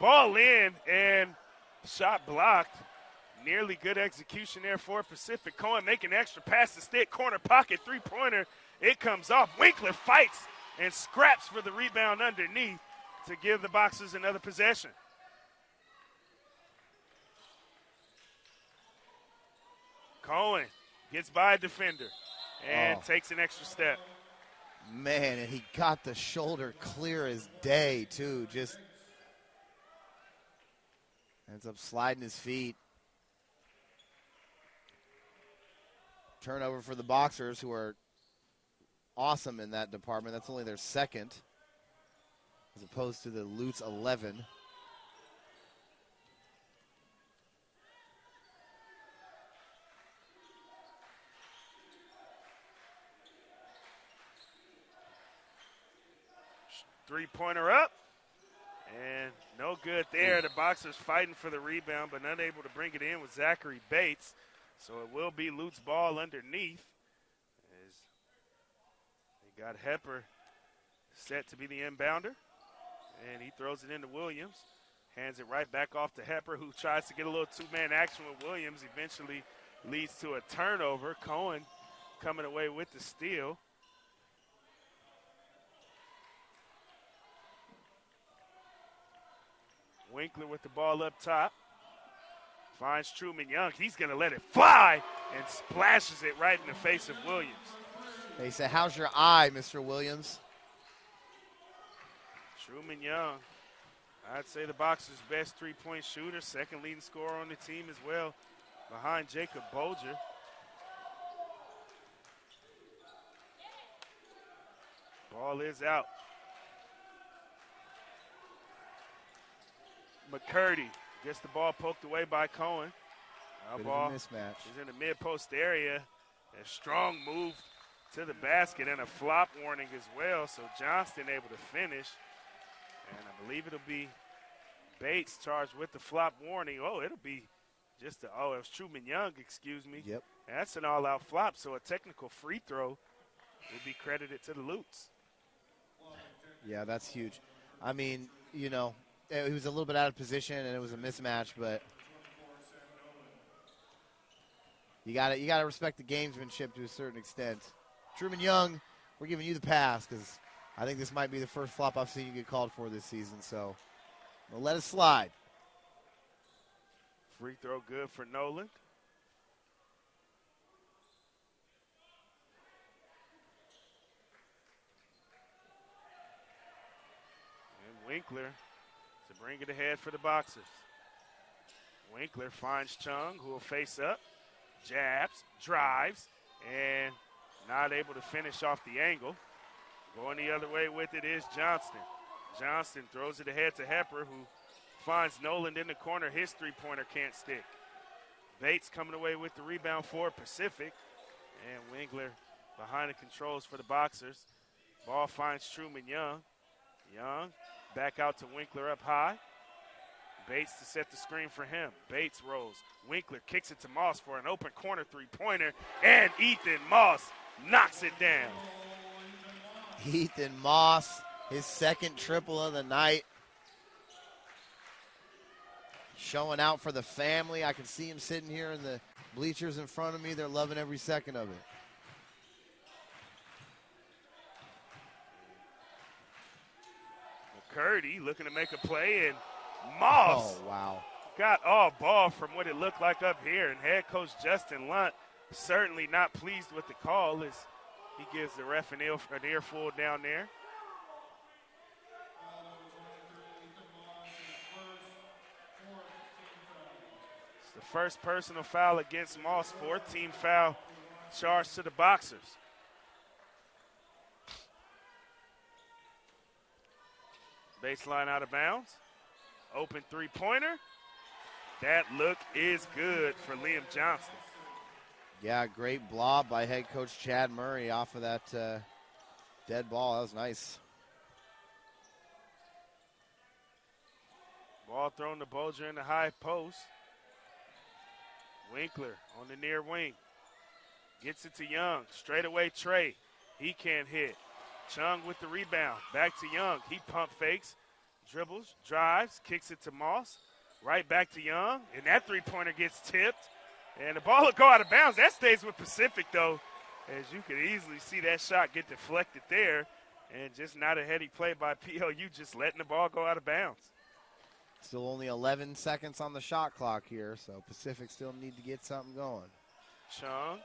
Speaker 1: Ball in and shot blocked. Nearly good execution there for Pacific. Cohen making extra pass to stick. Corner pocket, three-pointer. It comes off. Winkler fights and scraps for the rebound underneath to give the Boxers another possession. Cohen gets by a defender and takes an extra step.
Speaker 2: Man, and he got the shoulder clear as day, too. Just ends up sliding his feet. Turnover for the Boxers, who are awesome in that department. That's only their second, as opposed to the Lutz 11.
Speaker 1: Three-pointer up, and no good there. The Boxers fighting for the rebound, but unable to bring it in with Zachary Bates. So it will be Lutz ball underneath. As they got Hepper set to be the inbounder, and he throws it into Williams. Hands it right back off to Hepper, who tries to get a little two-man action with Williams. Eventually leads to a turnover. Cohen coming away with the steal. Winkler with the ball up top. Finds Truman Young. He's going to let it fly and splashes it right in the face of Williams.
Speaker 2: They say, how's your eye, Mr. Williams?
Speaker 1: Truman Young, I'd say the Boxers' best three-point shooter, second leading scorer on the team as well, behind Jacob Bolger. Ball is out. McCurdy gets the ball poked away by Cohen. Our ball
Speaker 2: mismatch
Speaker 1: is in the mid-post area. A strong move to the basket and a flop warning as well. So Johnston able to finish. And I believe it'll be Bates charged with the flop warning. Oh, it'll be just it was Truman Young, excuse me.
Speaker 2: Yep.
Speaker 1: And that's an all-out flop. So a technical free throw will be credited to the Lutz.
Speaker 2: Yeah, that's huge. I mean, you know, he was a little bit out of position, and it was a mismatch, but you got to respect the gamesmanship to a certain extent. Truman Young, we're giving you the pass because I think this might be the first flop I've seen you get called for this season, so we'll let it slide.
Speaker 1: Free throw good for Nolan. And Winkler to bring it ahead for the Boxers. Winkler finds Chung, who will face up, jabs, drives, and not able to finish off the angle. Going the other way with it is Johnston. Johnston throws it ahead to Hepper, who finds Nolan in the corner. His three-pointer can't stick. Bates coming away with the rebound for Pacific. And Winkler behind the controls for the Boxers. Ball finds Truman Young. Young back out to Winkler up high. Bates to set the screen for him. Bates rolls. Winkler kicks it to Moss for an open corner three-pointer. And Ethan Moss knocks it down.
Speaker 2: Ethan Moss, his second triple of the night. Showing out for the family. I can see him sitting here in the bleachers in front of me. They're loving every second of it.
Speaker 1: McCurdy looking to make a play, and Moss got all ball from what it looked like up here. And head coach Justin Lunt certainly not pleased with the call as he gives the ref an earful down there. It's the first personal foul against Moss, fourth team foul charged to the Boxers. Baseline out of bounds. Open three-pointer. That look is good for Liam Johnston.
Speaker 2: Yeah, great blob by head coach Chad Murray off of that dead ball. That was nice.
Speaker 1: Ball thrown to Bolger in the high post. Winkler on the near wing. Gets it to Young. Straight away Trey. He can't hit. Chung with the rebound. Back to Young. He pump fakes. dribbles, drives, kicks it to Moss. Right back to Young, and that three-pointer gets tipped. And the ball will go out of bounds. That stays with Pacific, though, as you can easily see that shot get deflected there. And just not a heady play by PLU, just letting the ball go out of bounds.
Speaker 2: Still only 11 seconds on the shot clock here, so Pacific still need to get something going.
Speaker 1: Chung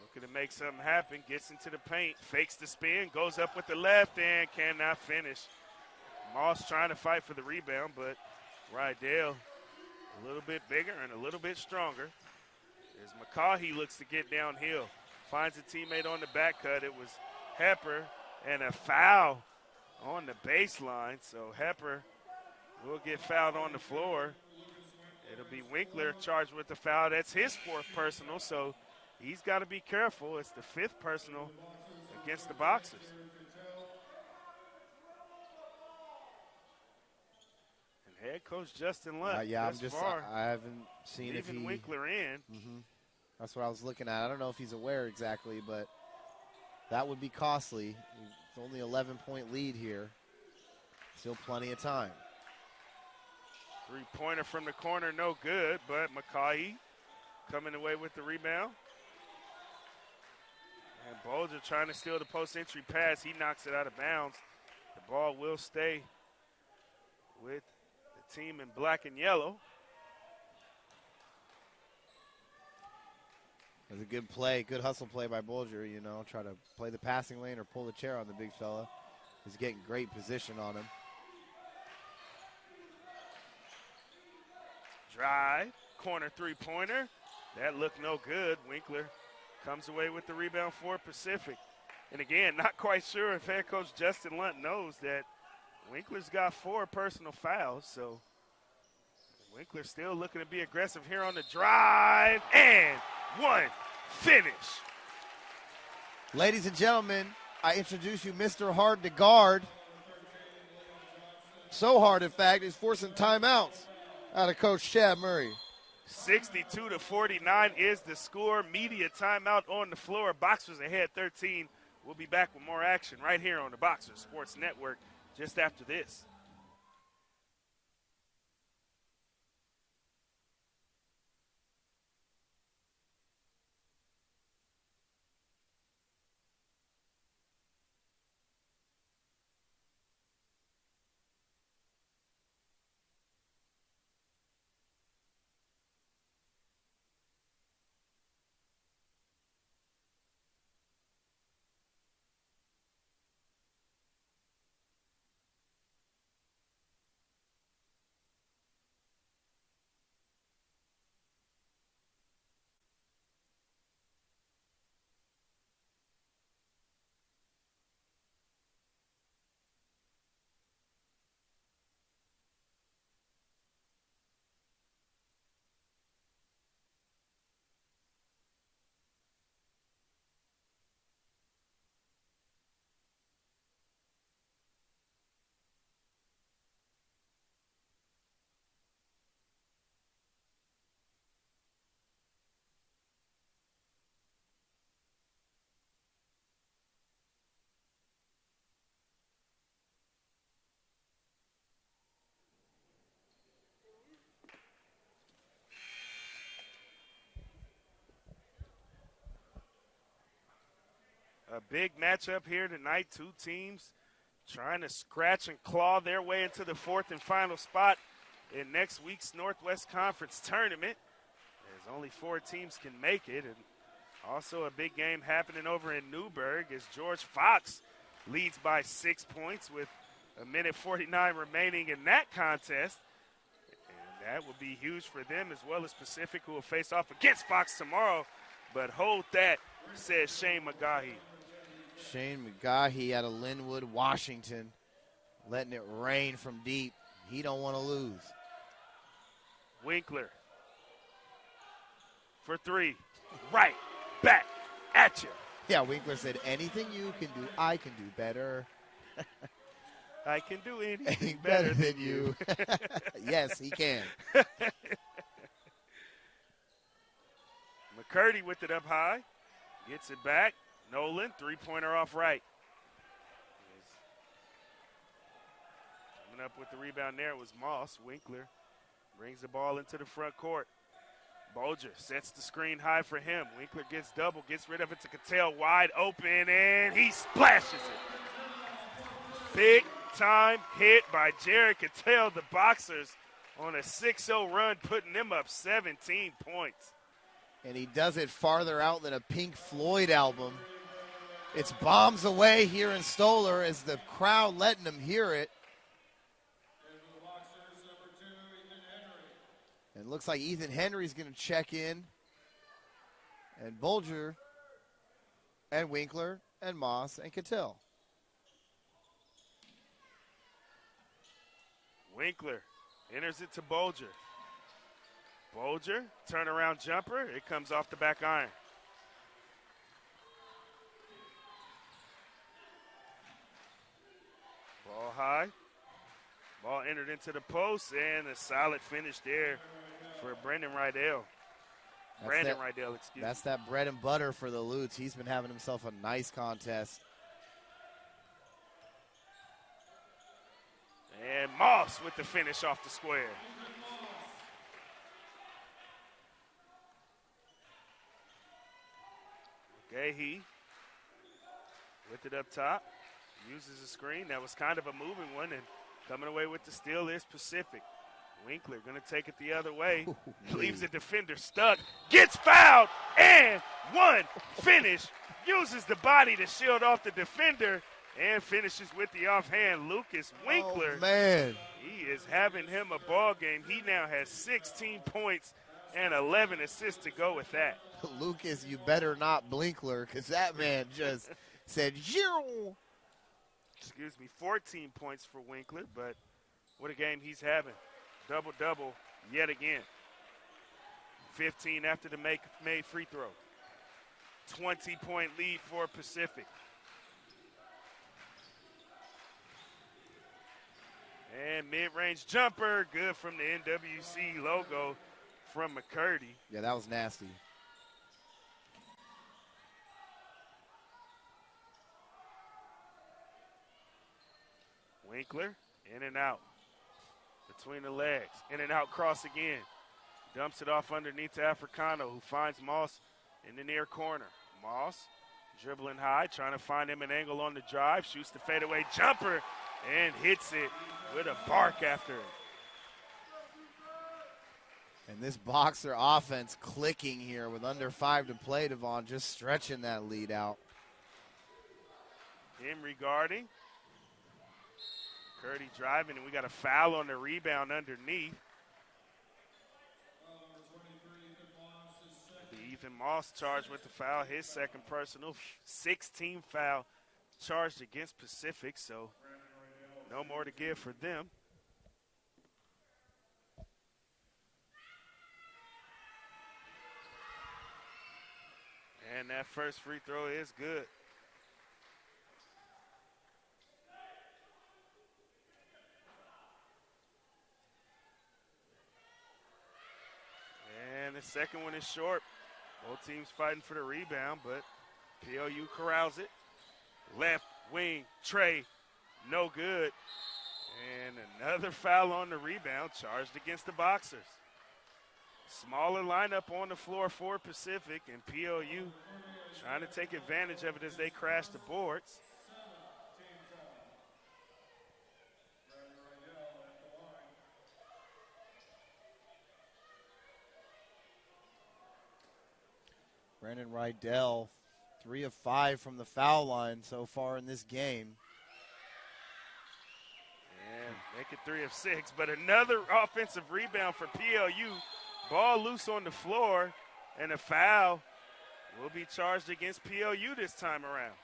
Speaker 1: looking to make something happen, gets into the paint, fakes the spin, goes up with the left, and cannot finish. Moss trying to fight for the rebound, but Rydell a little bit bigger and a little bit stronger. As McCaughey looks to get downhill, finds a teammate on the back cut. It was Hepper, and a foul on the baseline. So Hepper will get fouled on the floor. It'll be Winkler charged with the foul. That's his fourth personal, so he's got to be careful. It's the fifth personal against the Boxers. And head coach Justin Lunt.
Speaker 2: I haven't seen if he
Speaker 1: Winkler in.
Speaker 2: That's what I was looking at. I don't know if he's aware exactly, but that would be costly. It's only 11-point lead here. Still plenty of time.
Speaker 1: Three-pointer from the corner, no good, but McCaughey coming away with the rebound. And Bolger trying to steal the post-entry pass. He knocks it out of bounds. The ball will stay with the team in black and yellow.
Speaker 2: It was a good play, good hustle play by Bolger, try to play the passing lane or pull the chair on the big fella. He's getting great position on him.
Speaker 1: Drive, corner three-pointer. That looked no good. Winkler comes away with the rebound for Pacific. And again, not quite sure if head coach Justin Lunt knows that Winkler's got 4 personal fouls, so Winkler still looking to be aggressive here on the drive, and one finish.
Speaker 2: Ladies and gentlemen, I introduce you Mr. Hard to Guard. So hard, in fact, he's forcing timeouts out of Coach Chad Murray.
Speaker 1: 62-49 is the score. Media timeout on the floor. Boxers ahead 13. We'll be back with more action right here on the Boxers Sports Network just after this. A big matchup here tonight. Two teams trying to scratch and claw their way into the fourth and final spot in next week's Northwest Conference tournament, as only 4 teams can make it. And also a big game happening over in Newburgh as George Fox leads by 6 points with 1:49 remaining in that contest. And that will be huge for them, as well as Pacific, who will face off against Fox tomorrow. But hold that, says Shane McGahee.
Speaker 2: Shane McGahee out of Linwood, Washington, letting it rain from deep. He don't want to lose.
Speaker 1: Winkler for 3. Right back at you.
Speaker 2: Yeah, Winkler said, anything you can do, I can do better.
Speaker 1: I can do anything better than you.
Speaker 2: Yes, he can.
Speaker 1: McCurdy with it up high. Gets it back. Nolan, three-pointer off right. up with the rebound there was Moss. Winkler brings the ball into the front court. Bolger sets the screen high for him. Winkler gets double, gets rid of it to Cattell, wide open, and he splashes it. Big time hit by Jared Cattell, the Boxers, on a 6-0 run, putting them up 17 points.
Speaker 2: And he does it farther out than a Pink Floyd album. It's bombs away here in Stoller as the crowd letting him hear it. And it looks like Ethan Henry's going to check in. And Bolger and Winkler and Moss and Cattell.
Speaker 1: Winkler enters it to Bolger. Bolger, turnaround jumper. It comes off the back iron. Ball high. Ball entered into the post, and a solid finish there for Brandon Rydell. Rydell, excuse me.
Speaker 2: That's that bread and butter for the Lutes. He's been having himself a nice contest.
Speaker 1: And Moss with the finish off the square. Gahey with it up top. Uses a screen. That was kind of a moving one, and coming away with the steal is Pacific. Winkler going to take it the other way. Leaves the defender stuck. Gets fouled, and one finish. Uses the body to shield off the defender, and finishes with the offhand. Lucas Winkler.
Speaker 2: Oh, man.
Speaker 1: He is having him a ball game. He now has 16 points and 11 assists to go with that.
Speaker 2: Lucas, you better not Blinkler, because that man just said, Zero.
Speaker 1: Excuse me, 14 points for Winkler, but what a game he's having. Double-double yet again. 15 after the made free throw. 20-point lead for Pacific. And mid-range jumper, good from the NWC logo from McCurdy.
Speaker 2: Yeah, that was nasty.
Speaker 1: Winkler, in and out. Between the legs, in and out cross again. Dumps it off underneath to Africano, who finds Moss in the near corner. Moss dribbling high, trying to find him an angle on the drive. Shoots the fadeaway jumper and hits it with a bark after it.
Speaker 2: And this Boxer offense clicking here with under 5 to play. Devon just stretching that lead out.
Speaker 1: Him regarding. Curdy driving, and we got a foul on the rebound underneath. Ethan Moss charged with the foul, his second personal. 16 foul charged against Pacific, so no more to give for them. And that first free throw is good. And the second one is short. Both teams fighting for the rebound, but PLU corrals it. Left wing, Trey, no good. And another foul on the rebound, charged against the Boxers. Smaller lineup on the floor for Pacific, and PLU trying to take advantage of it as they crash the boards.
Speaker 2: Brandon Rydell, 3 of 5 from the foul line so far in this game.
Speaker 1: And make it 3 of 6, but another offensive rebound for PLU. Ball loose on the floor, and a foul will be charged against PLU this time around.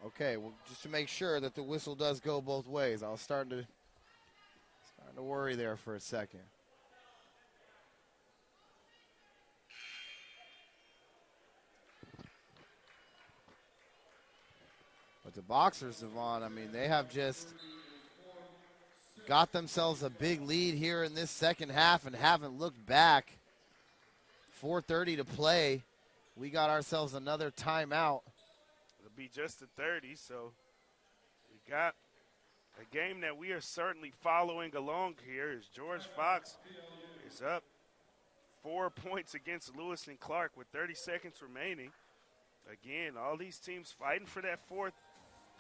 Speaker 2: Okay, well, just to make sure that the whistle does go both ways. I was starting to worry there for a second. But the Boxers, Devon, I mean, they have just got themselves a big lead here in this second half and haven't looked back. 4:30 to play. We got ourselves another timeout.
Speaker 1: It'll be just a 30, so we got A game that we are certainly following along here is George Fox is up 4 points against Lewis and Clark with 30 seconds remaining. Again, all these teams fighting for that fourth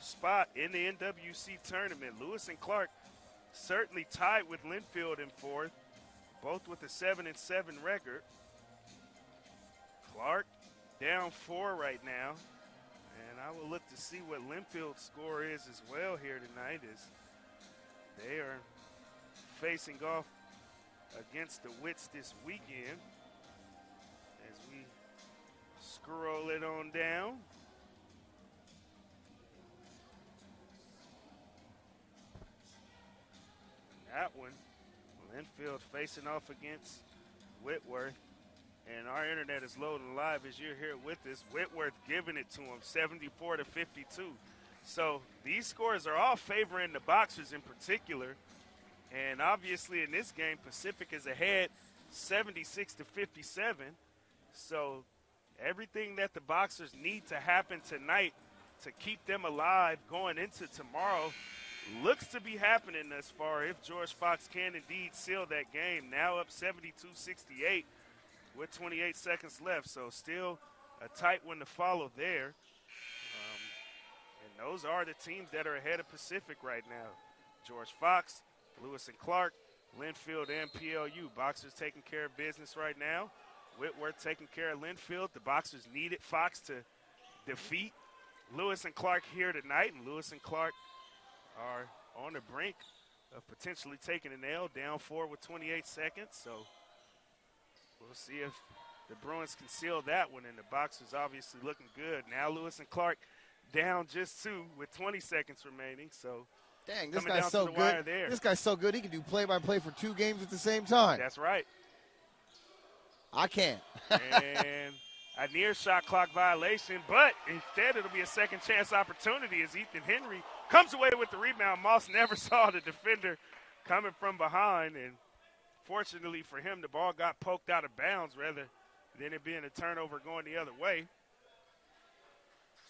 Speaker 1: spot in the NWC tournament. Lewis and Clark certainly tied with Linfield in fourth, both with a 7-7 record. Clark down 4 right now, and I will look to see what Linfield's score is as well here tonight, as they are facing off against the Wits this weekend. As we scroll it on down. That one, Linfield facing off against Whitworth. And our internet is loading live as you're here with us. Whitworth giving it to them, 74-52. So these scores are all favoring the Boxers in particular. And obviously in this game, Pacific is ahead 76-57. So everything that the Boxers need to happen tonight to keep them alive going into tomorrow looks to be happening thus far if George Fox can indeed seal that game. Now up 72-68 with 28 seconds left. So still a tight one to follow there. And those are the teams that are ahead of Pacific right now. George Fox, Lewis and Clark, Linfield, and PLU. Boxers taking care of business right now. Whitworth taking care of Linfield. The Boxers needed Fox to defeat Lewis and Clark here tonight, and Lewis and Clark are on the brink of potentially taking an L, down 4 with 28 seconds. So we'll see if the Bruins can seal that one, and the Boxers obviously looking good. Now Lewis and Clark down just 2 with 20 seconds remaining. So
Speaker 2: dang, this guy's so good. This guy's so good he can do play-by-play for 2 games at the same time.
Speaker 1: That's right.
Speaker 2: I can't.
Speaker 1: And a near shot clock violation, but instead it'll be a second chance opportunity as Ethan Henry comes away with the rebound. Moss never saw the defender coming from behind, and fortunately for him, the ball got poked out of bounds rather than it being a turnover going the other way.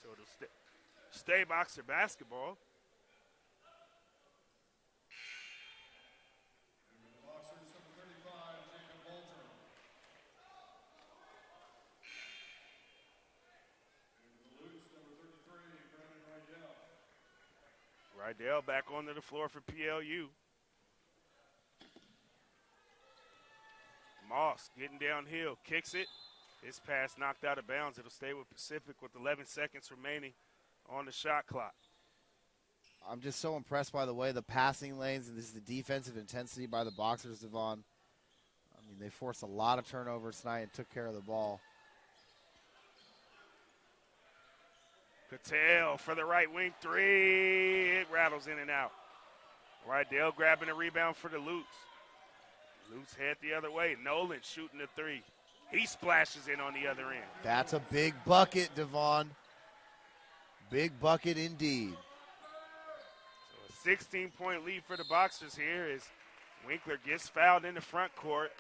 Speaker 1: So it'll stay Boxer basketball. Rydell back onto the floor for PLU. Moss getting downhill, kicks it. His pass knocked out of bounds. It'll stay with Pacific with 11 seconds remaining on the shot clock.
Speaker 2: I'm just so impressed by the way the passing lanes, and this is the defensive intensity by the Boxers, Devon. I mean, they forced a lot of turnovers tonight and took care of the ball.
Speaker 1: Patel for the right wing 3. It rattles in and out. Rydell grabbing a rebound for the Lutes. Lutes head the other way. Nolan shooting the 3. He splashes in on the other end.
Speaker 2: That's a big bucket, Devon. Big bucket indeed.
Speaker 1: So a 16-point lead for the Boxers here as Winkler gets fouled in the front court.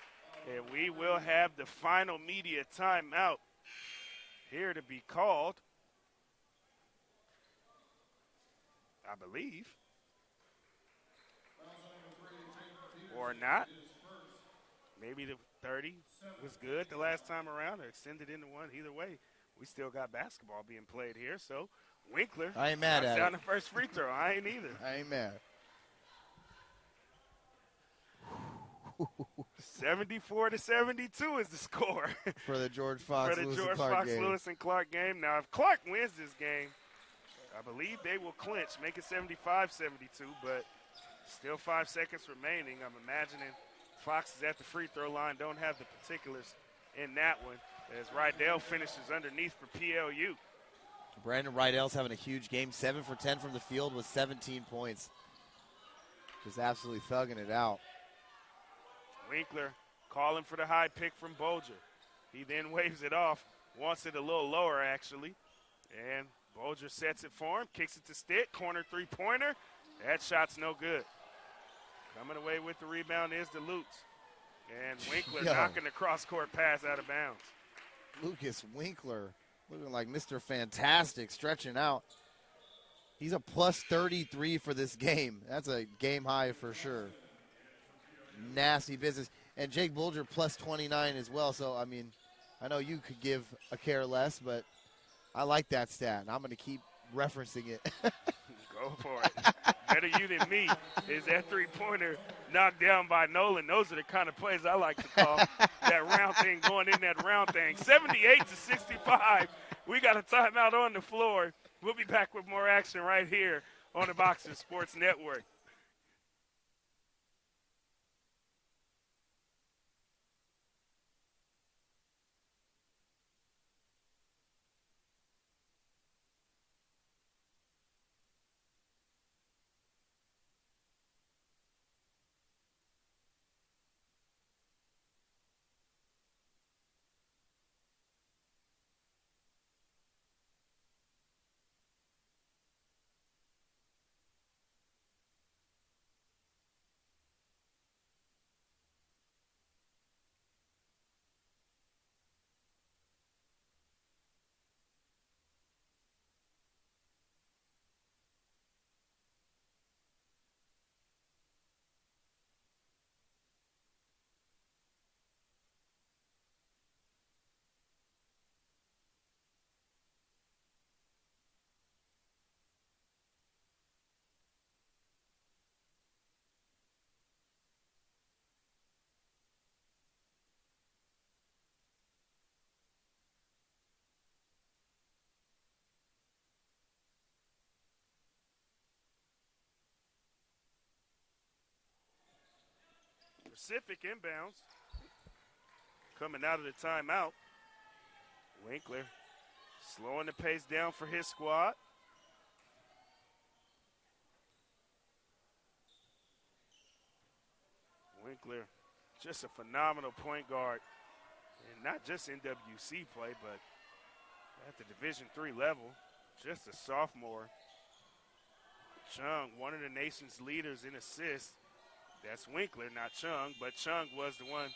Speaker 1: And we will have the final media timeout here to be called. I believe. Or not. Maybe the 30 was good the last time around, or extended into 1. Either way, we still got basketball being played here. So Winkler
Speaker 2: I ain't mad at
Speaker 1: down
Speaker 2: it.
Speaker 1: the first free throw. I ain't either.
Speaker 2: I ain't mad.
Speaker 1: 74-72 is the score
Speaker 2: for the George Fox,
Speaker 1: for the
Speaker 2: Lewis
Speaker 1: George
Speaker 2: and Clark
Speaker 1: Fox
Speaker 2: game.
Speaker 1: Lewis and Clark game. Now, if Clark wins this game, I believe they will clinch, make it 75-72, but still 5 seconds remaining. I'm imagining Fox is at the free throw line. Don't have the particulars in that one as Rydell finishes underneath for PLU.
Speaker 2: Brandon Rydell's having a huge game, 7 for 10 from the field with 17 points. Just absolutely thugging it out.
Speaker 1: Winkler calling for the high pick from Bolger. He then waves it off, wants it a little lower actually, and Bolger sets it for him, kicks it to Stitt, corner 3-pointer. That shot's no good. Coming away with the rebound is the Lutes. And Winkler knocking the cross-court pass out of bounds.
Speaker 2: Lucas Winkler looking like Mr. Fantastic, stretching out. He's a plus 33 for this game. That's a game high for sure. Nasty business. And Jake Bulger plus 29 as well. So, I mean, I know you could give a care less, but I like that stat. And I'm going to keep referencing it.
Speaker 1: Go for it. Better you than me. Is that three-pointer knocked down by Nolan? Those are the kind of plays I like to call. That round thing going in that round thing. 78-65. We got a timeout on the floor. We'll be back with more action right here on the Boxer Sports Network. Pacific inbounds. Coming out of the timeout. Winkler slowing the pace down for his squad. Winkler, just a phenomenal point guard. And not just NWC play, but at the Division III level. Just a sophomore. Chung, one of the nation's leaders in assists. That's Winkler, not Chung, but Chung was the one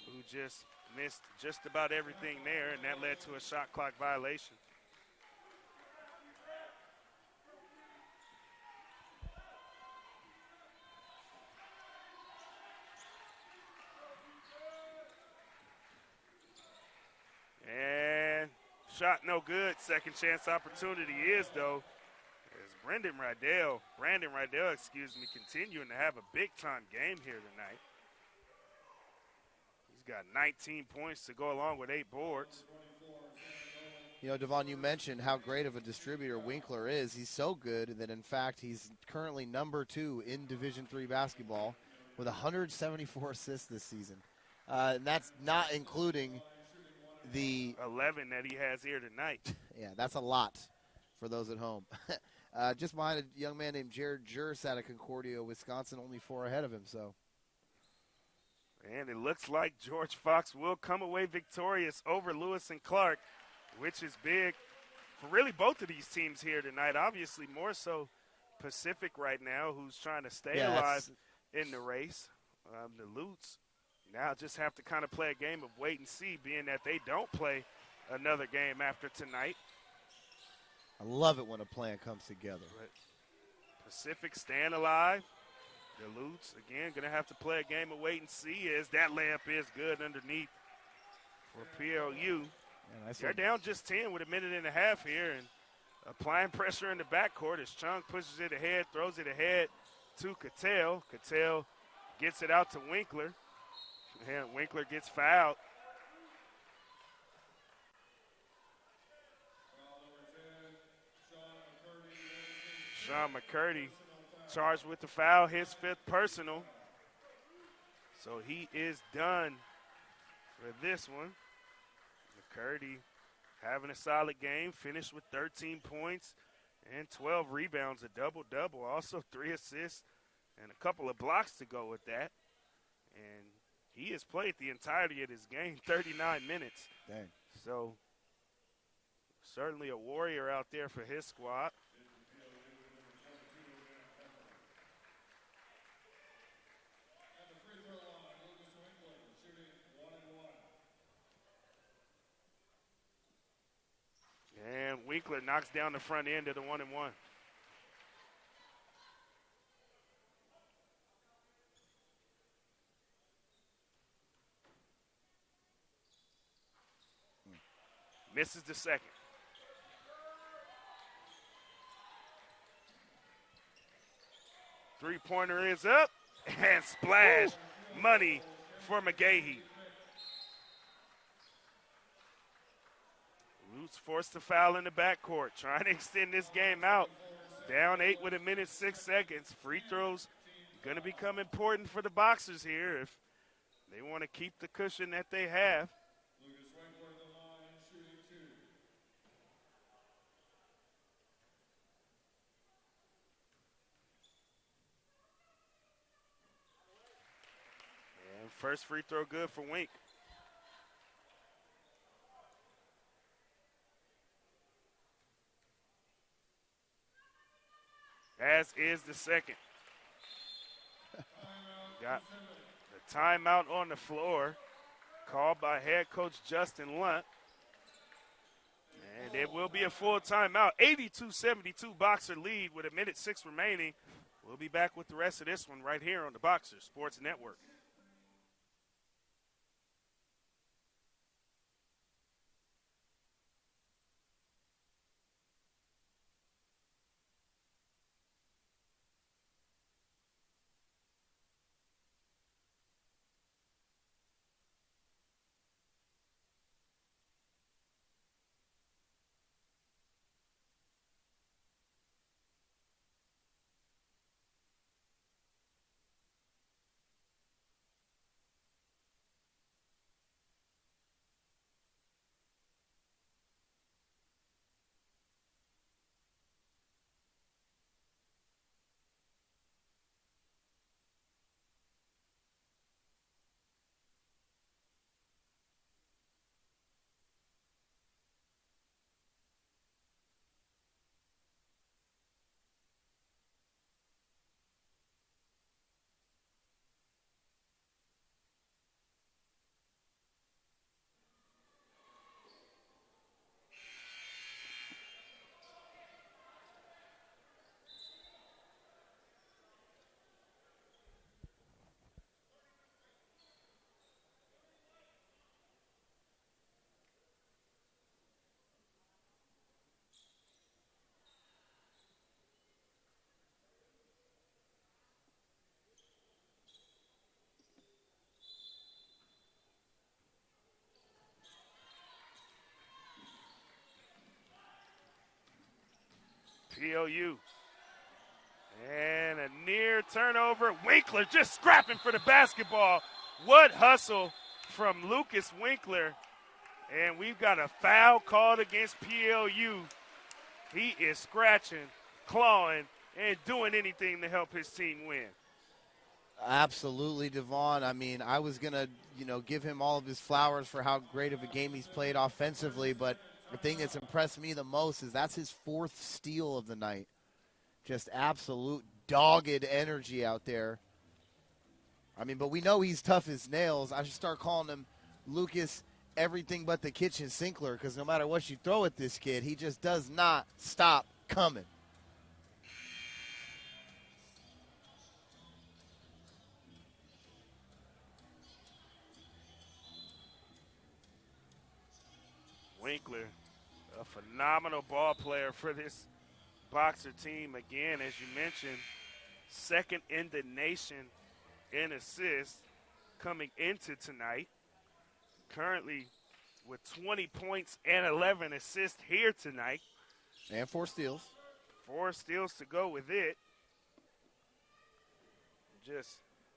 Speaker 1: who just missed just about everything there, and that led to a shot clock violation. And shot no good. Second chance opportunity is, though, as Brandon Rydell, continuing to have a big-time game here tonight. He's got 19 points to go along with 8 boards.
Speaker 2: You know, Devon, you mentioned how great of a distributor Winkler is. He's so good that, in fact, he's currently number 2 in Division III basketball with 174 assists this season. And that's not including the
Speaker 1: 11 that he has here tonight.
Speaker 2: Yeah, that's a lot for those at home. Just behind a young man named Jared Jurst out of Concordia, Wisconsin, only 4 ahead of him. So,
Speaker 1: and it looks like George Fox will come away victorious over Lewis and Clark, which is big for really both of these teams here tonight. Obviously, more so Pacific right now, who's trying to stay alive in the race. The Lutes now just have to kind of play a game of wait and see, being that they don't play another game after tonight.
Speaker 2: I love it when a plan comes together.
Speaker 1: But Pacific staying alive. The Lutes, again, going to have to play a game of wait and see, as that layup is good underneath for PLU. They're down just 10 with a minute and a half here, and applying pressure in the backcourt as Chung pushes it ahead, throws it ahead to Cattell. Cattell gets it out to Winkler, and Winkler gets fouled. Sean McCurdy charged with the foul, his 5th personal. So he is done for this one. McCurdy having a solid game, finished with 13 points and 12 rebounds, a double-double, also 3 assists and a couple of blocks to go with that. And he has played the entirety of this game, 39 minutes.
Speaker 2: Dang.
Speaker 1: So certainly a warrior out there for his squad. And Winkler knocks down the front end of the 1-and-1. Misses the second. Three-pointer is up, and splash. Ooh. Money for McGahee. Lutz forced to foul in the backcourt, trying to extend this game out. Down 8 with 1:06. Free throws going to become important for the Boxers here if they want to keep the cushion that they have. And first free throw good for Wink. As is the second. Got the timeout on the floor, called by head coach Justin Lunt. And it will be a full timeout. 82-72 Boxer lead with 1:06 remaining. We'll be back with the rest of this one right here on the Boxer Sports Network. PLU. And a near turnover. Winkler just scrapping for the basketball. What hustle from Lucas Winkler. And we've got a foul called against PLU. He is scratching, clawing, and doing anything to help his team win.
Speaker 2: Absolutely, Devon. I mean, I was going to, give him all of his flowers for how great of a game he's played offensively, but the thing that's impressed me the most is that's his 4th steal of the night. Just absolute dogged energy out there. I mean, but we know he's tough as nails. I should start calling him Lucas everything but the kitchen sinkler, because no matter what you throw at this kid, he just does not stop coming.
Speaker 1: Winkler, a phenomenal ball player for this Boxer team. Again, as you mentioned, second in the nation in assists coming into tonight. Currently with 20 points and 11 assists here tonight.
Speaker 2: And 4 steals.
Speaker 1: 4 steals to go with it. Just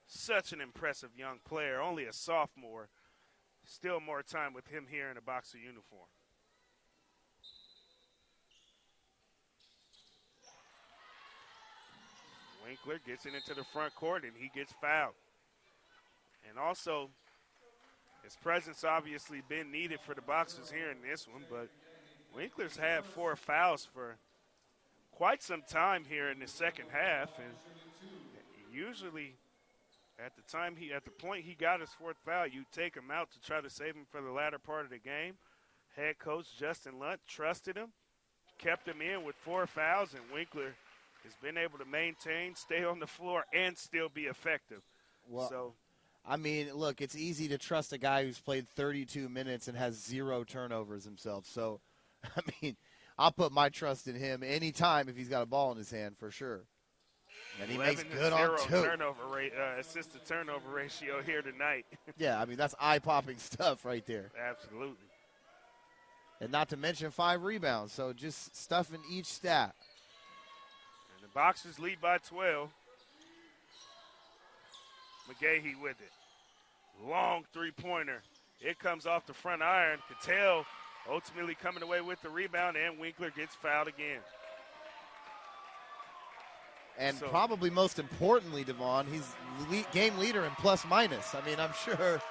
Speaker 1: such an impressive young player. Only a sophomore. Still more time with him here in a Boxer uniform. Winkler gets it into the front court, and he gets fouled. And also, his presence obviously been needed for the Boxers here in this one, but Winkler's had 4 fouls for quite some time here in the second half, and usually at the point he got his 4th foul, you take him out to try to save him for the latter part of the game. Head coach Justin Lunt trusted him, kept him in with 4 fouls, and Winkler has been able to maintain, stay on the floor, and still be effective.
Speaker 2: Well,
Speaker 1: so
Speaker 2: I mean, look, it's easy to trust a guy who's played 32 minutes and has 0 turnovers himself. So, I mean, I'll put my trust in him anytime if he's got a ball in his hand for sure. And he makes good on 2.
Speaker 1: Turnover rate, assist-to-turnover ratio here tonight.
Speaker 2: Yeah, I mean, that's eye-popping stuff right there.
Speaker 1: Absolutely.
Speaker 2: And not to mention 5 rebounds, so just stuff in each stat.
Speaker 1: And the Boxers lead by 12. McGahee with it. Long three-pointer. It comes off the front iron. Cattell ultimately coming away with the rebound, and Winkler gets fouled again.
Speaker 2: And probably most importantly, Devon, he's game leader in plus-minus. I mean, I'm sure